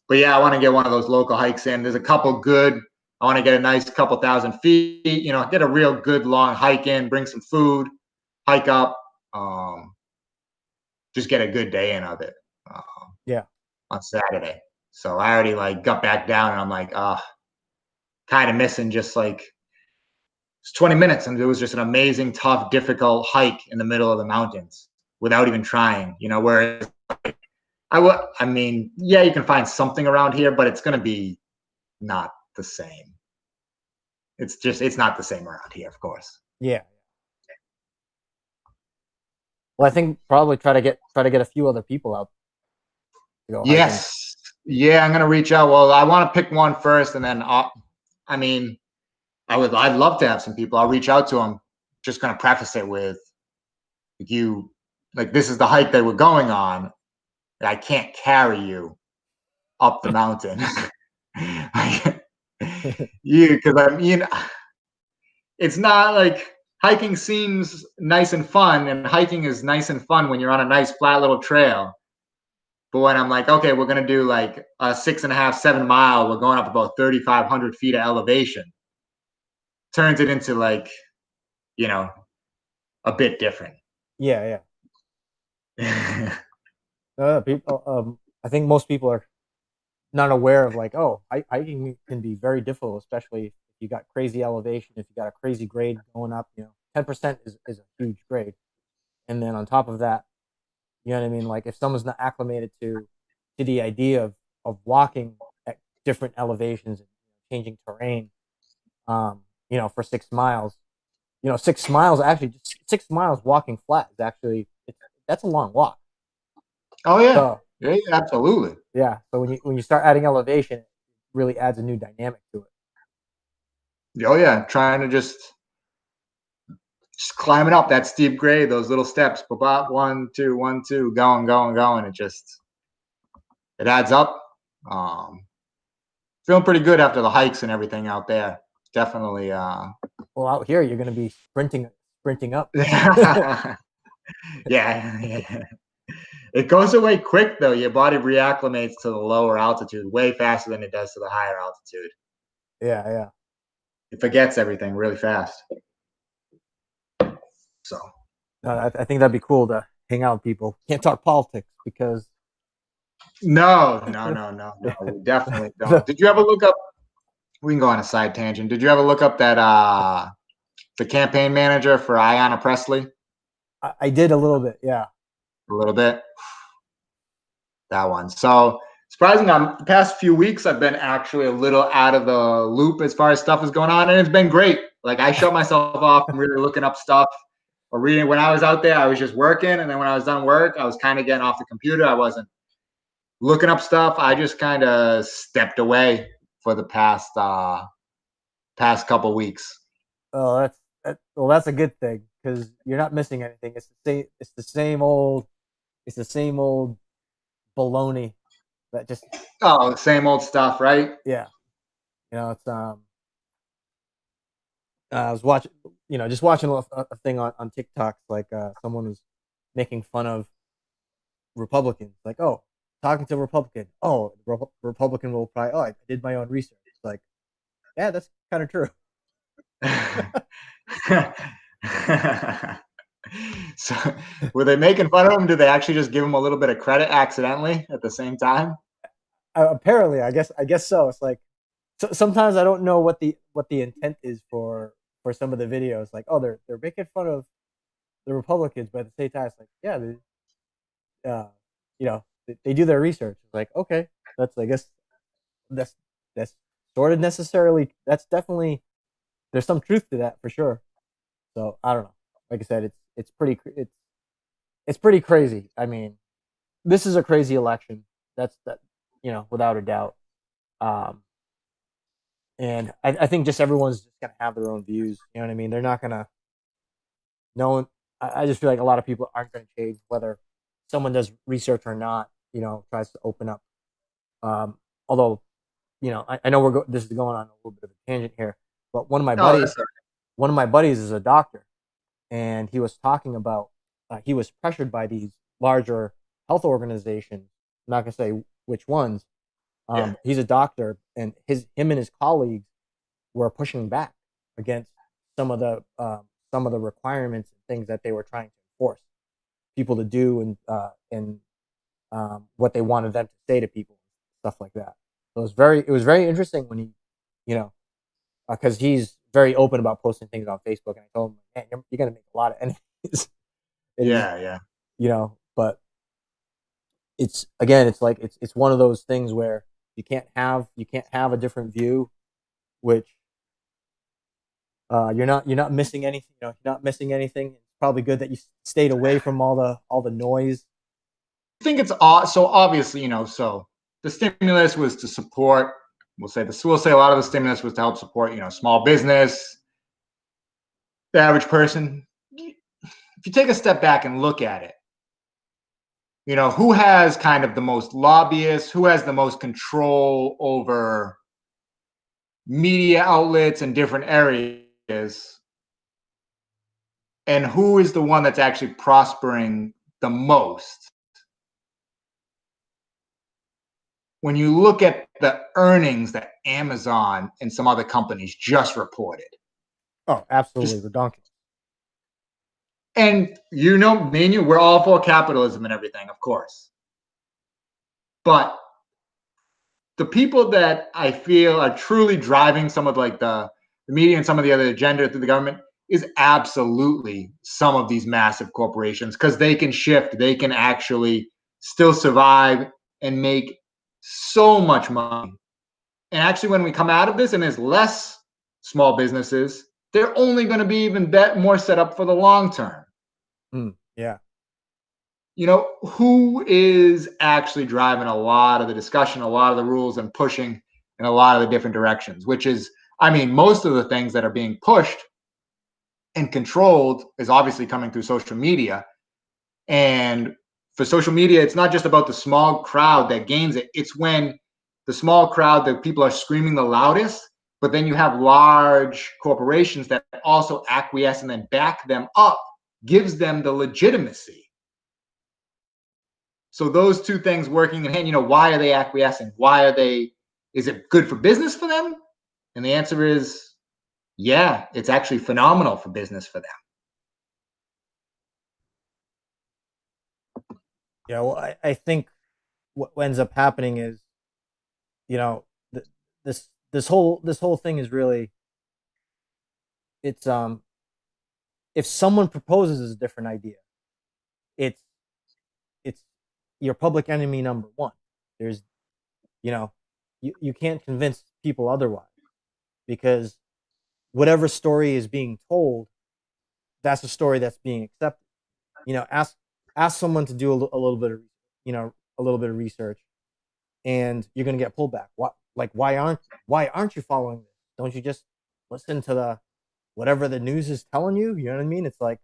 But yeah, I want to get one of those local hikes in. There's a couple good. I want to get a nice couple thousand feet. Get a real good long hike in. Bring some food, hike up. Just get a good day in of it Yeah. on Saturday. So I already like got back down, and I'm like, kind of missing just like it's 20 minutes, and it was just an amazing, tough, difficult hike in the middle of the mountains without even trying. Whereas I mean, yeah, you can find something around here, but it's going to be not the same. It's not the same around here, of course. Yeah. Well, I think probably try to get a few other people out to go hiking. Yes, yeah, I'm going to reach out. Well, I want to pick one first, and then I mean, I'd love to have some people. I'll reach out to them. Just going to preface it with you, like this is the hike that we're going on. I can't carry you up the mountain. Because it's not like hiking seems nice and fun, and hiking is nice and fun when you're on a nice flat little trail. But when I'm like, okay, we're gonna do like a 6.5, 7 mile, we're going up about 3,500 feet of elevation, turns it into like, you know, a bit different. Yeah, yeah. People. I think most people are not aware of like, oh, hiking can be very difficult, especially if you got crazy elevation, if you got a crazy grade going up. 10% is a huge grade, and then on top of that, you know what I mean. Like if someone's not acclimated to the idea of walking at different elevations and changing terrain, for 6 miles, 6 miles actually, just 6 miles walking flat is actually that's a long walk. Oh yeah, So yeah, absolutely. yeah, so when you start adding elevation, it really adds a new dynamic to it. Oh yeah, trying to just climbing up that steep grade, those little steps, ba 1, 2, 1, 2, going, going, going. It adds up. Um, Feeling pretty good after the hikes and everything out there. Definitely. Well, out here you're going to be sprinting up. Yeah, yeah. It goes away quick though. Your body reacclimates to the lower altitude way faster than it does to the higher altitude. Yeah, yeah. It forgets everything really fast. So I think that'd be cool to hang out with people. Can't talk politics because no, no, no, no, no. We definitely don't. Did you ever look up? We can go on a side tangent. Did you ever look up that the campaign manager for Ayanna Presley? I did a little bit. Yeah. A little bit. That one. So surprisingly, the past few weeks I've been actually a little out of the loop as far as stuff is going on, and it's been great. Like I shut myself off from really looking up stuff or reading. When I was out there, I was just working, and then when I was done work, I was kind of getting off the computer. I wasn't looking up stuff. I just kind of stepped away for the past couple weeks. Oh, well, that's a good thing because you're not missing anything. It's the same. It's the same old. It's the same old baloney that just Oh, same old stuff, right? yeah. It's I was watching, just watching a thing on TikTok. Like someone was making fun of Republicans. Like, oh, talking to a Republican. Oh, Republican will probably. Oh, I did my own research. It's like, yeah, that's kind of true. So were they making fun of him? Did they actually just give him a little bit of credit accidentally at the same time? Apparently, I guess so. It's like sometimes I don't know what the intent is for some of the videos. Like, oh, they're making fun of the Republicans, but at the same time, it's like, yeah, uh, they do their research. It's like, okay, that's I guess that's that's sort of necessarily. That's definitely there's some truth to that for sure. So I don't know. Like I said, it's pretty crazy. I mean, this is a crazy election. That's that without a doubt. Um, and I think just everyone's just gonna have their own views. You know what I mean? They're not gonna. No one. I just feel like a lot of people aren't gonna change whether someone does research or not. Tries to open up. Although, I know this is going on a little bit of a tangent here, but Oh, that's all one of my buddies is a doctor, and he was talking about he was pressured by these larger health organizations. I'm not gonna say which ones. right. Yeah. He's a doctor, and him and his colleagues were pushing back against some of the requirements and things that they were trying to force people to do, and what they wanted them to say to people, stuff like that. So it was very interesting when he, you know, because he's very open about posting things on Facebook, and I told him, man, you're gonna make a lot of enemies. And he's, Yeah, yeah. but it's like it's one of those things where you can't have a different view, which you're not missing anything. You're not missing anything. It's probably good that you stayed away from all the noise. I think it's so obviously, so the stimulus was to support, we'll say a lot of the stimulus was to help support, small business, the average person. If you take a step back and look at it, who has kind of the most lobbyists, who has the most control over media outlets in different areas, and who is the one that's actually prospering the most? When you look at the earnings that Amazon and some other companies just reported, Oh, absolutely just redonkulous. and me and you, we're all for capitalism and everything, of course. But the people that I feel are truly driving some of like the media and some of the other agenda through the government is absolutely some of these massive corporations, because they can shift, they can actually still survive and make so much money. And actually, when we come out of this and there's less small businesses, they're only going to be even more set up for the long term. Yeah. You know, who is actually driving a lot of the discussion, a lot of the rules, and pushing in a lot of the different directions, which is, I mean, most of the things that are being pushed and controlled is obviously coming through social media. And for social media, it's not just about the small crowd that gains it. It's when the small crowd that people are screaming the loudest, but then you have large corporations that also acquiesce and then back them up, gives them the legitimacy. So those two things working in hand, you know, why are they acquiescing? Why are they, is it good for business for them? And the answer is, yeah, it's actually phenomenal for business for them. Yeah. Well, I think what ends up happening is, you know, this whole thing is really, it's if someone proposes a different idea, it's it's your public enemy number one. There's, you know, you can't convince people otherwise, because whatever story is being told, that's a story that's being accepted. You know, ask someone to do a little bit of, a little bit of research, and you're going to get pullback. What, like, why aren't you following this? Don't you just listen to the whatever the news is telling you? You know what I mean? It's like,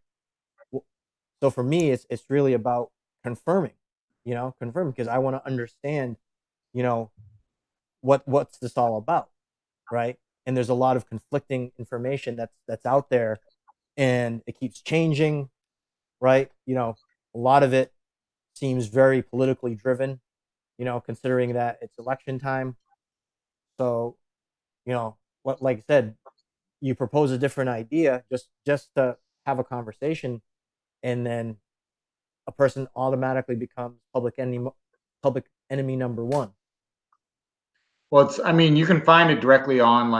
so for me, it's really about confirming, confirming, because I want to understand, you know, what's this all about, right? And there's a lot of conflicting information that's out there, and it keeps changing, right? A lot of it seems very politically driven, considering that it's election time. So, what, like I said, you propose a different idea just to have a conversation, and then a person automatically becomes public enemy number one. Well, it's, I mean, you can find it directly on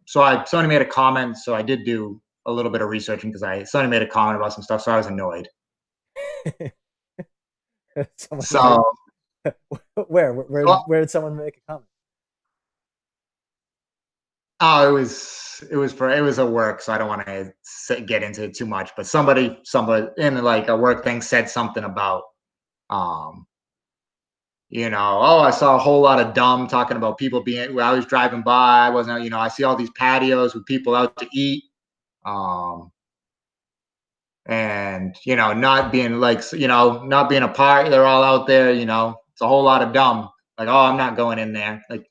somebody made a comment. So I did do a little bit of researching because somebody made a comment about some stuff. So I was annoyed. Someone made So, where did someone make a comment? oh, it was a work, so I don't want to get into it too much. But somebody in like a work thing said something about, um, oh, I saw a whole lot of dumb talking about people being. When I was driving by, I wasn't, I see all these patios with people out to eat, um, and not being like, not being a part. They're all out there, it's a whole lot of dumb. Like, oh, I'm not going in there, like,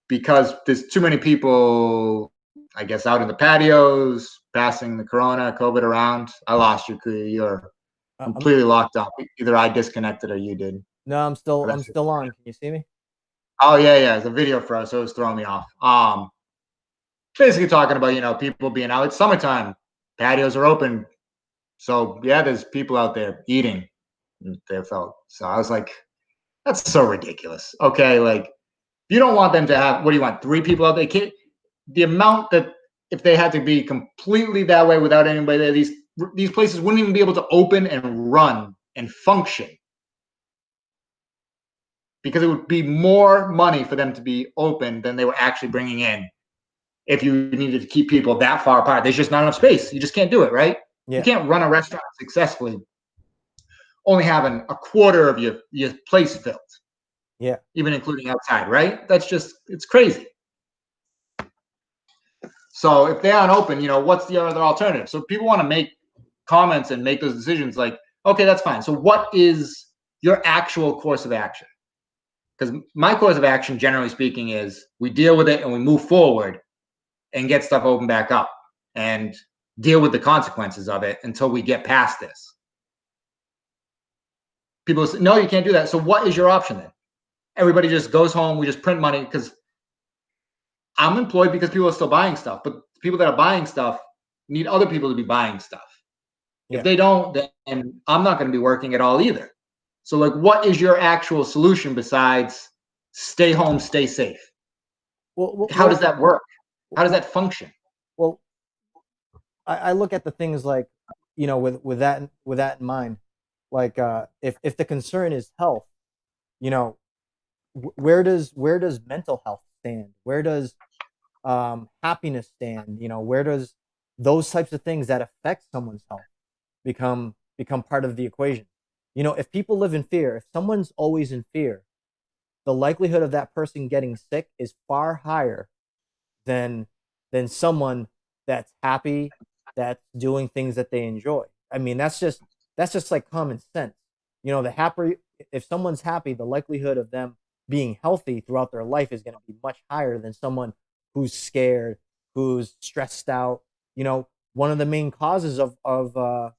because there's too many people, I guess, out in the patios passing the COVID around. I lost you. You're I'm completely locked up. Either I disconnected or you did. No, I'm still on. Can you see me? Oh yeah. It's a video for us, so it was throwing me off. Basically talking about, people being out. It's summertime. Patios are open. So yeah, there's people out there eating. They felt. So I was like, that's so ridiculous. Okay, like, you don't want them to have, what do you want? 3 people out there? The amount that, if they had to be completely that way without anybody there, these places wouldn't even be able to open and run and function, because it would be more money for them to be open than they were actually bringing in. If you needed to keep people that far apart, there's just not enough space. You just can't do it, right? You Yeah, can't run a restaurant successfully only having a quarter of your place filled, yeah, even including outside, right? It's crazy. So if they aren't open, what's the other alternative? So people want to make comments and make those decisions like, okay, that's fine. So what is your actual course of action? Because my course of action, generally speaking, is we deal with it and we move forward and get stuff open back up and deal with the consequences of it until we get past this. People say, no, you can't do that. So what is your option then? Everybody just goes home. We just print money, because I'm employed because people are still buying stuff, but people that are buying stuff need other people to be buying stuff. If yeah, they don't, then I'm not going to be working at all either. So, like, what is your actual solution besides stay home, stay safe? Well, well, How does well, that work? How does well, that function? well I look at the things like, with that in mind, like if the concern is health, you know, where does mental health stand? Where does happiness stand? Where does those types of things that affect someone's health become part of the equation? If people live in fear, if someone's always in fear, the likelihood of that person getting sick is far higher than someone that's happy, that's doing things that they enjoy. I mean, that's just like common sense. The happier, if someone's happy, the likelihood of them being healthy throughout their life is going to be much higher than someone who's scared, who's stressed out. One of the main causes of heart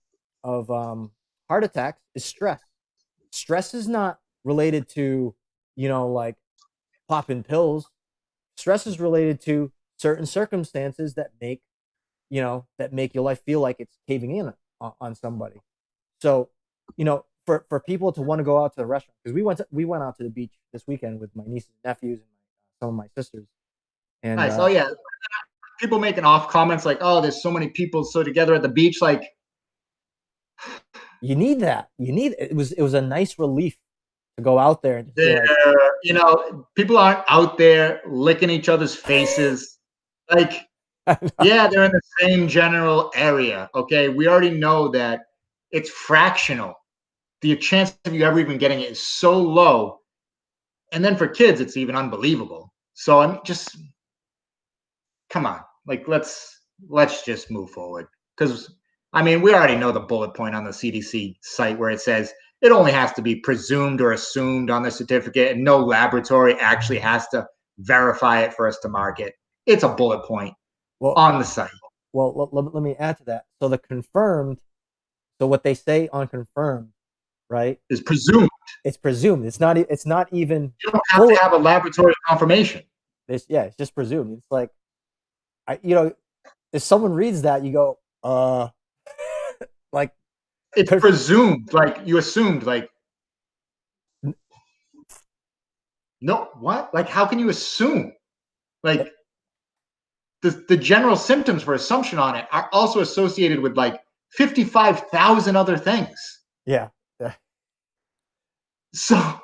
attacks is stress. Stress is not related to, like popping pills. Stress is related to certain circumstances that make your life feel like it's caving in on somebody. So, for people to want to go out to the restaurant, because we went out to the beach this weekend with my nieces and nephews and some of my sisters, and Nice. Oh yeah. People making off comments like, "Oh, there's so many people so together at the beach." Like, you need that. It was a nice relief to go out there and just be there, like, people aren't out there licking each other's faces. Like, yeah, they're in the same general area. Okay, we already know that it's fractional. The chance of you ever even getting it is so low, and then for kids, it's even unbelievable. So I'm just, come on, like, let's just move forward, because I mean, we already know the bullet point on the CDC site where it says it only has to be presumed or assumed on the certificate, and no laboratory actually has to verify it for us to market. It's a bullet point well, on the site. let me add to that. So the confirmed, so what they say on confirmed, right? Is presumed. It's presumed. It's not even You don't have to full. have a laboratory confirmation. Yeah, it's just presumed. It's like, if someone reads that, you go, like, It's presumed, like you assumed, like, no, what? Like, how can you assume? Like, the general symptoms for assumption on it are also associated with like 55,000 other things. yeah, yeah. So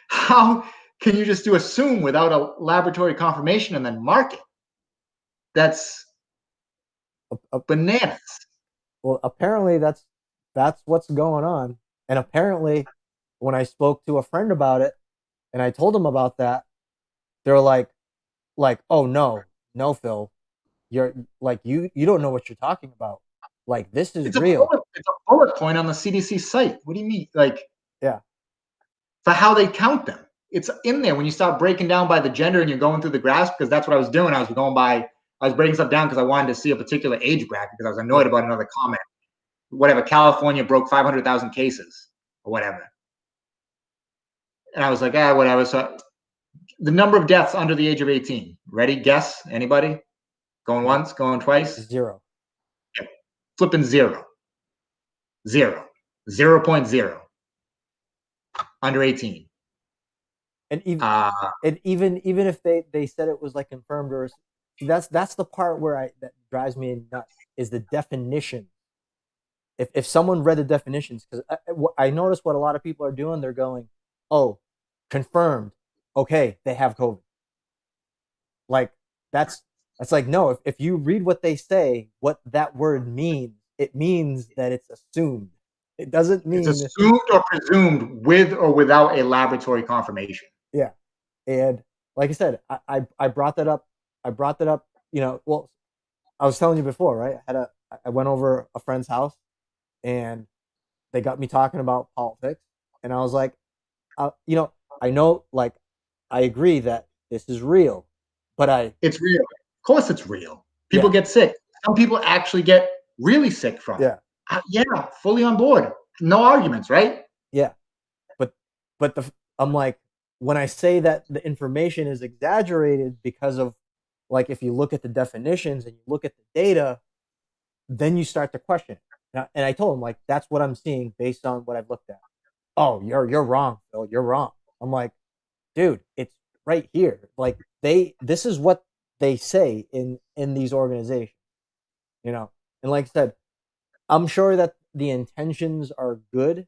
how can you just do assume without a laboratory confirmation and then mark it? That's bananas. Well, apparently that's what's going on, and apparently, when I spoke to a friend about it, and I told them about that, they're like, oh no, no, Phil, you're like you don't know what you're talking about. Like, this is real. It's a bullet point on the CDC site. What do you mean? Like, Yeah, for how they count them. It's in there when you start breaking down by the gender and you're going through the graphs, because that's what I was doing. I was breaking stuff down because I wanted to see a particular age bracket because I was yeah. annoyed about another comment. Whatever, California broke 500,000 cases or whatever. And I was like, whatever. So the number of deaths under the age of 18. Ready? Guess? Anybody? Going once? Going twice? Zero. Yeah. Flipping zero. Zero. 0.0. Under 18. And even Uh, even if they said it was like confirmed, or that's the part where that drives me nuts, is the definition. If someone read the definitions, because I notice what a lot of people are doing, they're going, oh, confirmed, okay, they have COVID. Like, that's like, no, if you read what they say, what that word means, it means that it's assumed. It doesn't it's mean, assumed or presumed with or without a laboratory confirmation. yeah. And like I said, I brought that up. I brought that up. Well, I was telling you before, right? I went over a friend's house, and they got me talking about politics, and I was like, I know, like, I agree that this is real, but It's real. Of course, it's real. People yeah, get sick. Some people actually get really sick from it. yeah, Yeah, fully on board. No arguments, right? yeah, but I'm like, when I say that the information is exaggerated because of, like, if you look at the definitions and you look at the data, then you start to question it. And I told him, like, that's what I'm seeing based on what I've looked at. oh, you're wrong, Phil. You're wrong. I'm like, dude, it's right here. Like this is what they say in these organizations, you know. And like I said, I'm sure that the intentions are good,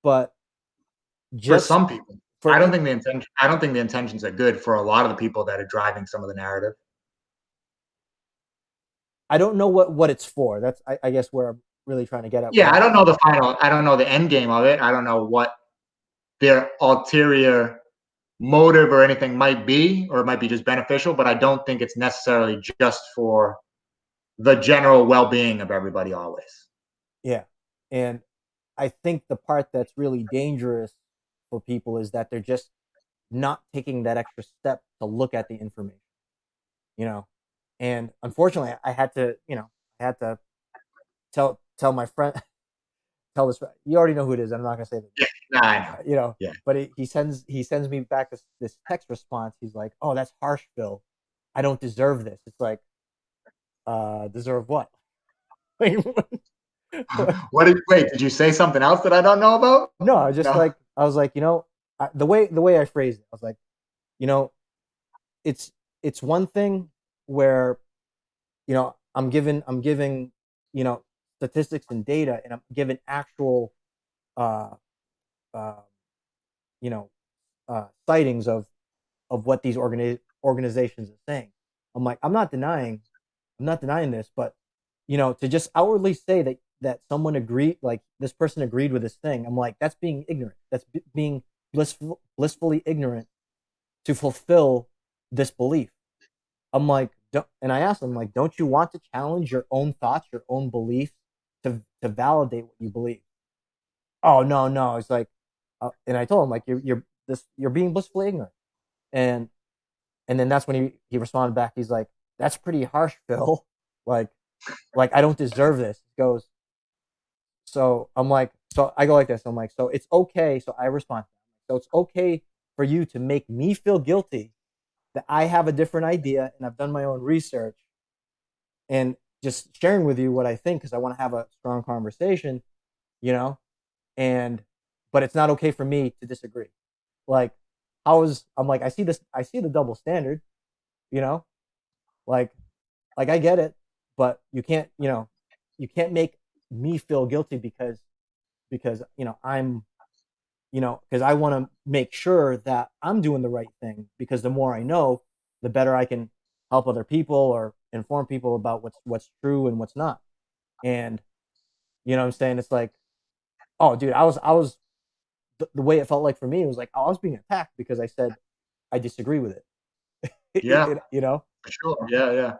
but For just some people. for I don't think the intentions are good for a lot of the people that are driving some of the narrative. I don't know what it's for. That's I guess where I'm really trying to get at with Yeah, that. I don't know the end game of it. I don't know what their ulterior motive or anything might be, or it might be just beneficial, but I don't think it's necessarily just for the general well-being of everybody always. Yeah, and I think the part that's really dangerous for people is that they're just not taking that extra step to look at the information, you know. And unfortunately, I had to, I had to tell my friend, tell this. You already know who it is. I'm not gonna say the Yeah, nah, I know. you know. Yeah. But he sends me back this text response. He's like, "Oh, that's harsh, Phil. I don't deserve this." It's like, deserve what? Wait, did you say something else that I don't know about? No, I was just No. like, I was like, the way I phrased it, I was like, you know, it's it's one thing where I'm giving you know statistics and data, and I'm giving actual uh, uh, you know sightings of what these organizations are saying. I'm like, I'm not denying this, but to just outwardly say that someone agreed, like this person agreed with this thing, I'm like, that's being ignorant. That's being blissfully ignorant to fulfill this belief. I'm like, and I asked him, like, don't you want to challenge your own thoughts, your own beliefs, to validate what you believe? Oh, no, no. It's like, and I told him, like, you're being blissfully ignorant, and then that's when he responded back. He's like, that's pretty harsh, Phil. like I don't deserve this. He goes, so I'm like, so I go like this. I'm like, so it's okay. So I respond, so it's okay for you to make me feel guilty that I have a different idea and I've done my own research and just sharing with you what I think because I want to have a strong conversation, you know, and but it's not okay for me to disagree. Like, I'm like, I see the double standard, you know, like I get it, but you can't make me feel guilty because because I want to make sure that I'm doing the right thing because the more I know, the better I can help other people or inform people about what's true and what's not. And what I'm saying, it's like, oh, dude, I was the way it felt like for me, it was like, oh, I was being attacked because I said I disagree with it. Yeah, you know, for sure. Yeah, yeah.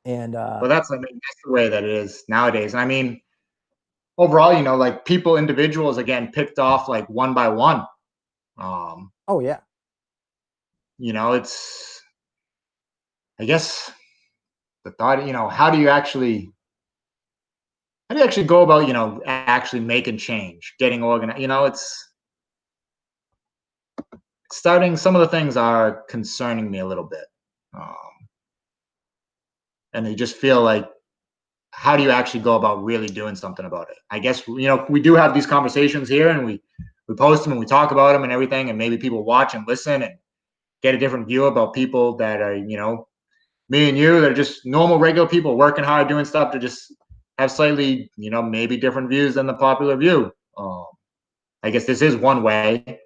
and But that's the way that it is nowadays. And I mean, overall, like people, individuals, again, picked off like one by one. Um, oh yeah, it's, I guess, the thought, how do you actually go about, actually making change, getting organized? It's starting. Some of the things are concerning me a little bit, um, and they just feel like, how do you actually go about really doing something about it? I guess we do have these conversations here, and we post them and we talk about them and everything, and maybe people watch and listen and get a different view about people that are, me and you, that are just normal, regular people working hard, doing stuff to just have slightly, maybe different views than the popular view. I guess this is one way,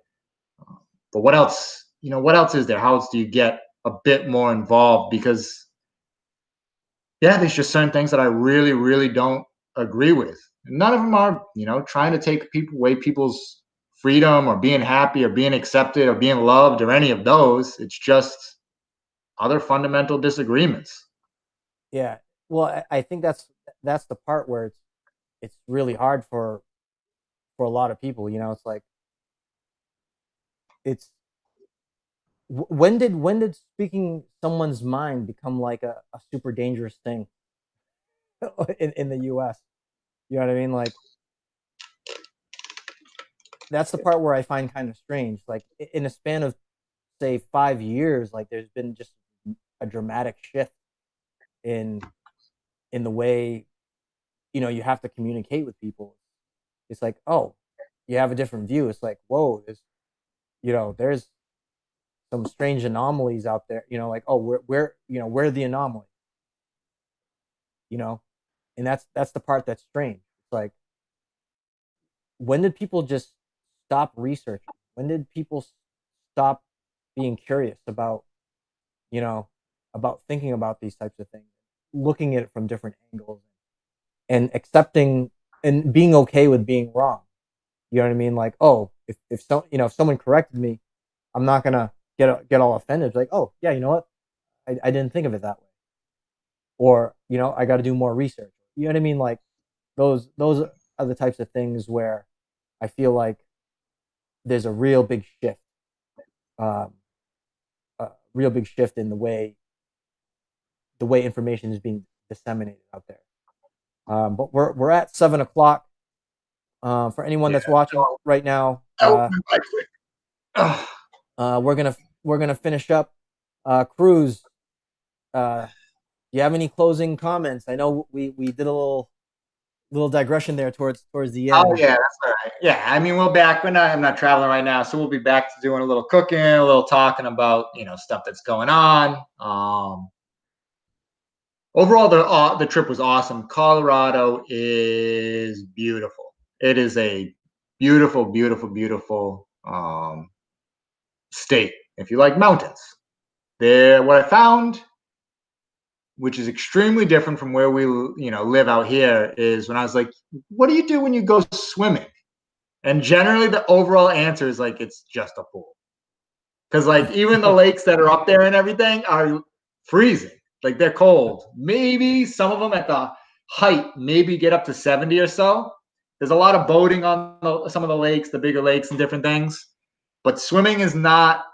but what else? What else is there? How else do you get a bit more involved? Because yeah, there's just certain things that I really, really don't agree with. None of them are, trying to take people away people's freedom or being happy or being accepted or being loved or any of those. It's just other fundamental disagreements. yeah. Well, I think that's the part where it's really hard for a lot of people. It's like it's when did speaking someone's mind become like a super dangerous thing in the US? You know what I mean? Like that's the part where I find kind of strange. Like in a span of say 5 years, like there's been just a dramatic shift in the way you have to communicate with people. It's like, oh, you have a different view. It's like, whoa, there's some strange anomalies out there. Like, oh, we're the anomaly. You know, and that's the part that's strange. It's like, when did people just stop researching? When did people stop being curious you know, about thinking about these types of things, looking at it from different angles, and accepting and being okay with being wrong? You know what I mean? Like, oh, if someone corrected me, I'm not gonna get all offended. Like, oh yeah, you know what? I didn't think of it that way. Or, I got to do more research. You know what I mean? Like, those are the types of things where I feel like there's um, a real big shift in the way information is being disseminated out there. But we're at 7 o'clock. For anyone Yeah. that's watching right now, Oh, my quick. we're gonna finish up. Cruz, do you have any closing comments? I know we did a little digression there towards the Oh end. yeah, that's all right. Yeah, I mean we're back. I'm not traveling right now, so we'll be back to doing a little cooking, a little talking about stuff that's going on. Overall, the trip was awesome. Colorado is beautiful. It is a beautiful, beautiful, beautiful state. If you like mountains, there. What I found, which is extremely different from where we live out here, is when I was like, "What do you do when you go swimming?" And generally, the overall answer is like it's just a pool. Because like even the lakes that are up there and everything are freezing. Like they're cold. Maybe some of them at the height maybe get up to 70 or so. There's a lot of boating on some of the lakes, the bigger lakes and different things. But swimming is not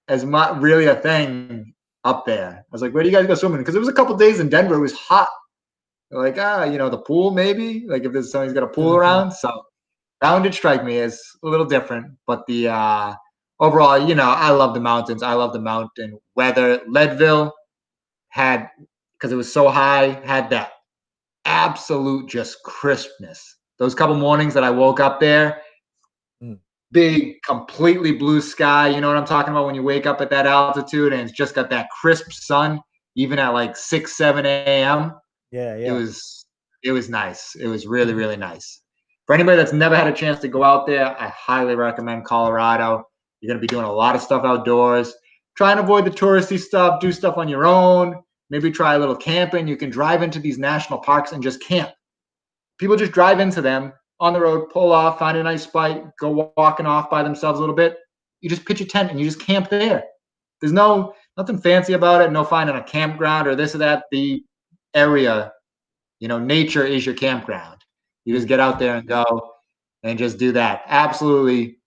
as much really a thing up there. I was like, where do you guys go swimming? Because it was a couple days in Denver. It was hot. They're like, the pool maybe. Like if there's somebody's got a pool around. So that did strike me as a little different, but the overall, I love the mountains. I love the mountain weather. Leadville had, because it was so high, had that absolute just crispness. Those couple mornings that I woke up there, Mm. big, completely blue sky. You know what I'm talking about when you wake up at that altitude and it's just got that crisp sun, even at like 6, 7 a.m. Yeah, It yeah. was it was nice. It was really, really nice. For anybody that's never had a chance to go out there, I highly recommend Colorado. You're going to be doing a lot of stuff outdoors. Try and avoid the touristy stuff. Do stuff on your own. Maybe try a little camping. You can drive into these national parks and just camp. People just drive into them on the road, pull off, find a nice spot, go walking off by themselves a little bit. You just pitch a tent and you just camp there. There's nothing fancy about it. No finding a campground or this or that. The area, nature is your campground. You just Mm. get out there and go and just do that. Absolutely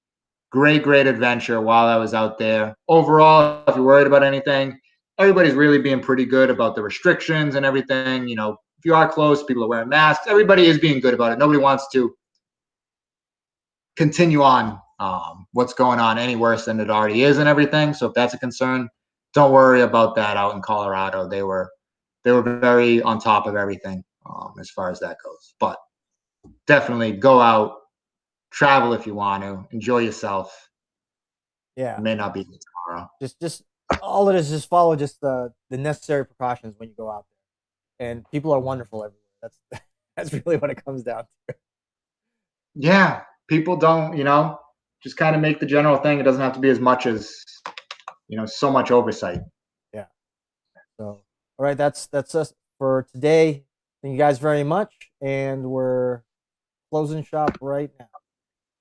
great, great adventure while I was out there. Overall, if you're worried about anything, everybody's really being pretty good about the restrictions and everything. If you are close, people are wearing masks. Everybody is being good about it. Nobody wants to continue on what's going on any worse than it already is and everything. So if that's a concern, don't worry about that out in Colorado. They were very on top of everything as far as that goes. But definitely go out, travel if you want to, enjoy yourself. Yeah. It may not be tomorrow. Just all it is, just follow just the necessary precautions when you go out there. And people are wonderful everywhere. That's that's really what it comes down to. Yeah, people don't, just kind of make the general thing. It doesn't have to be as much as, so much oversight. Yeah. So, all right, that's us for today. Thank you guys very much, and we're closing shop right now.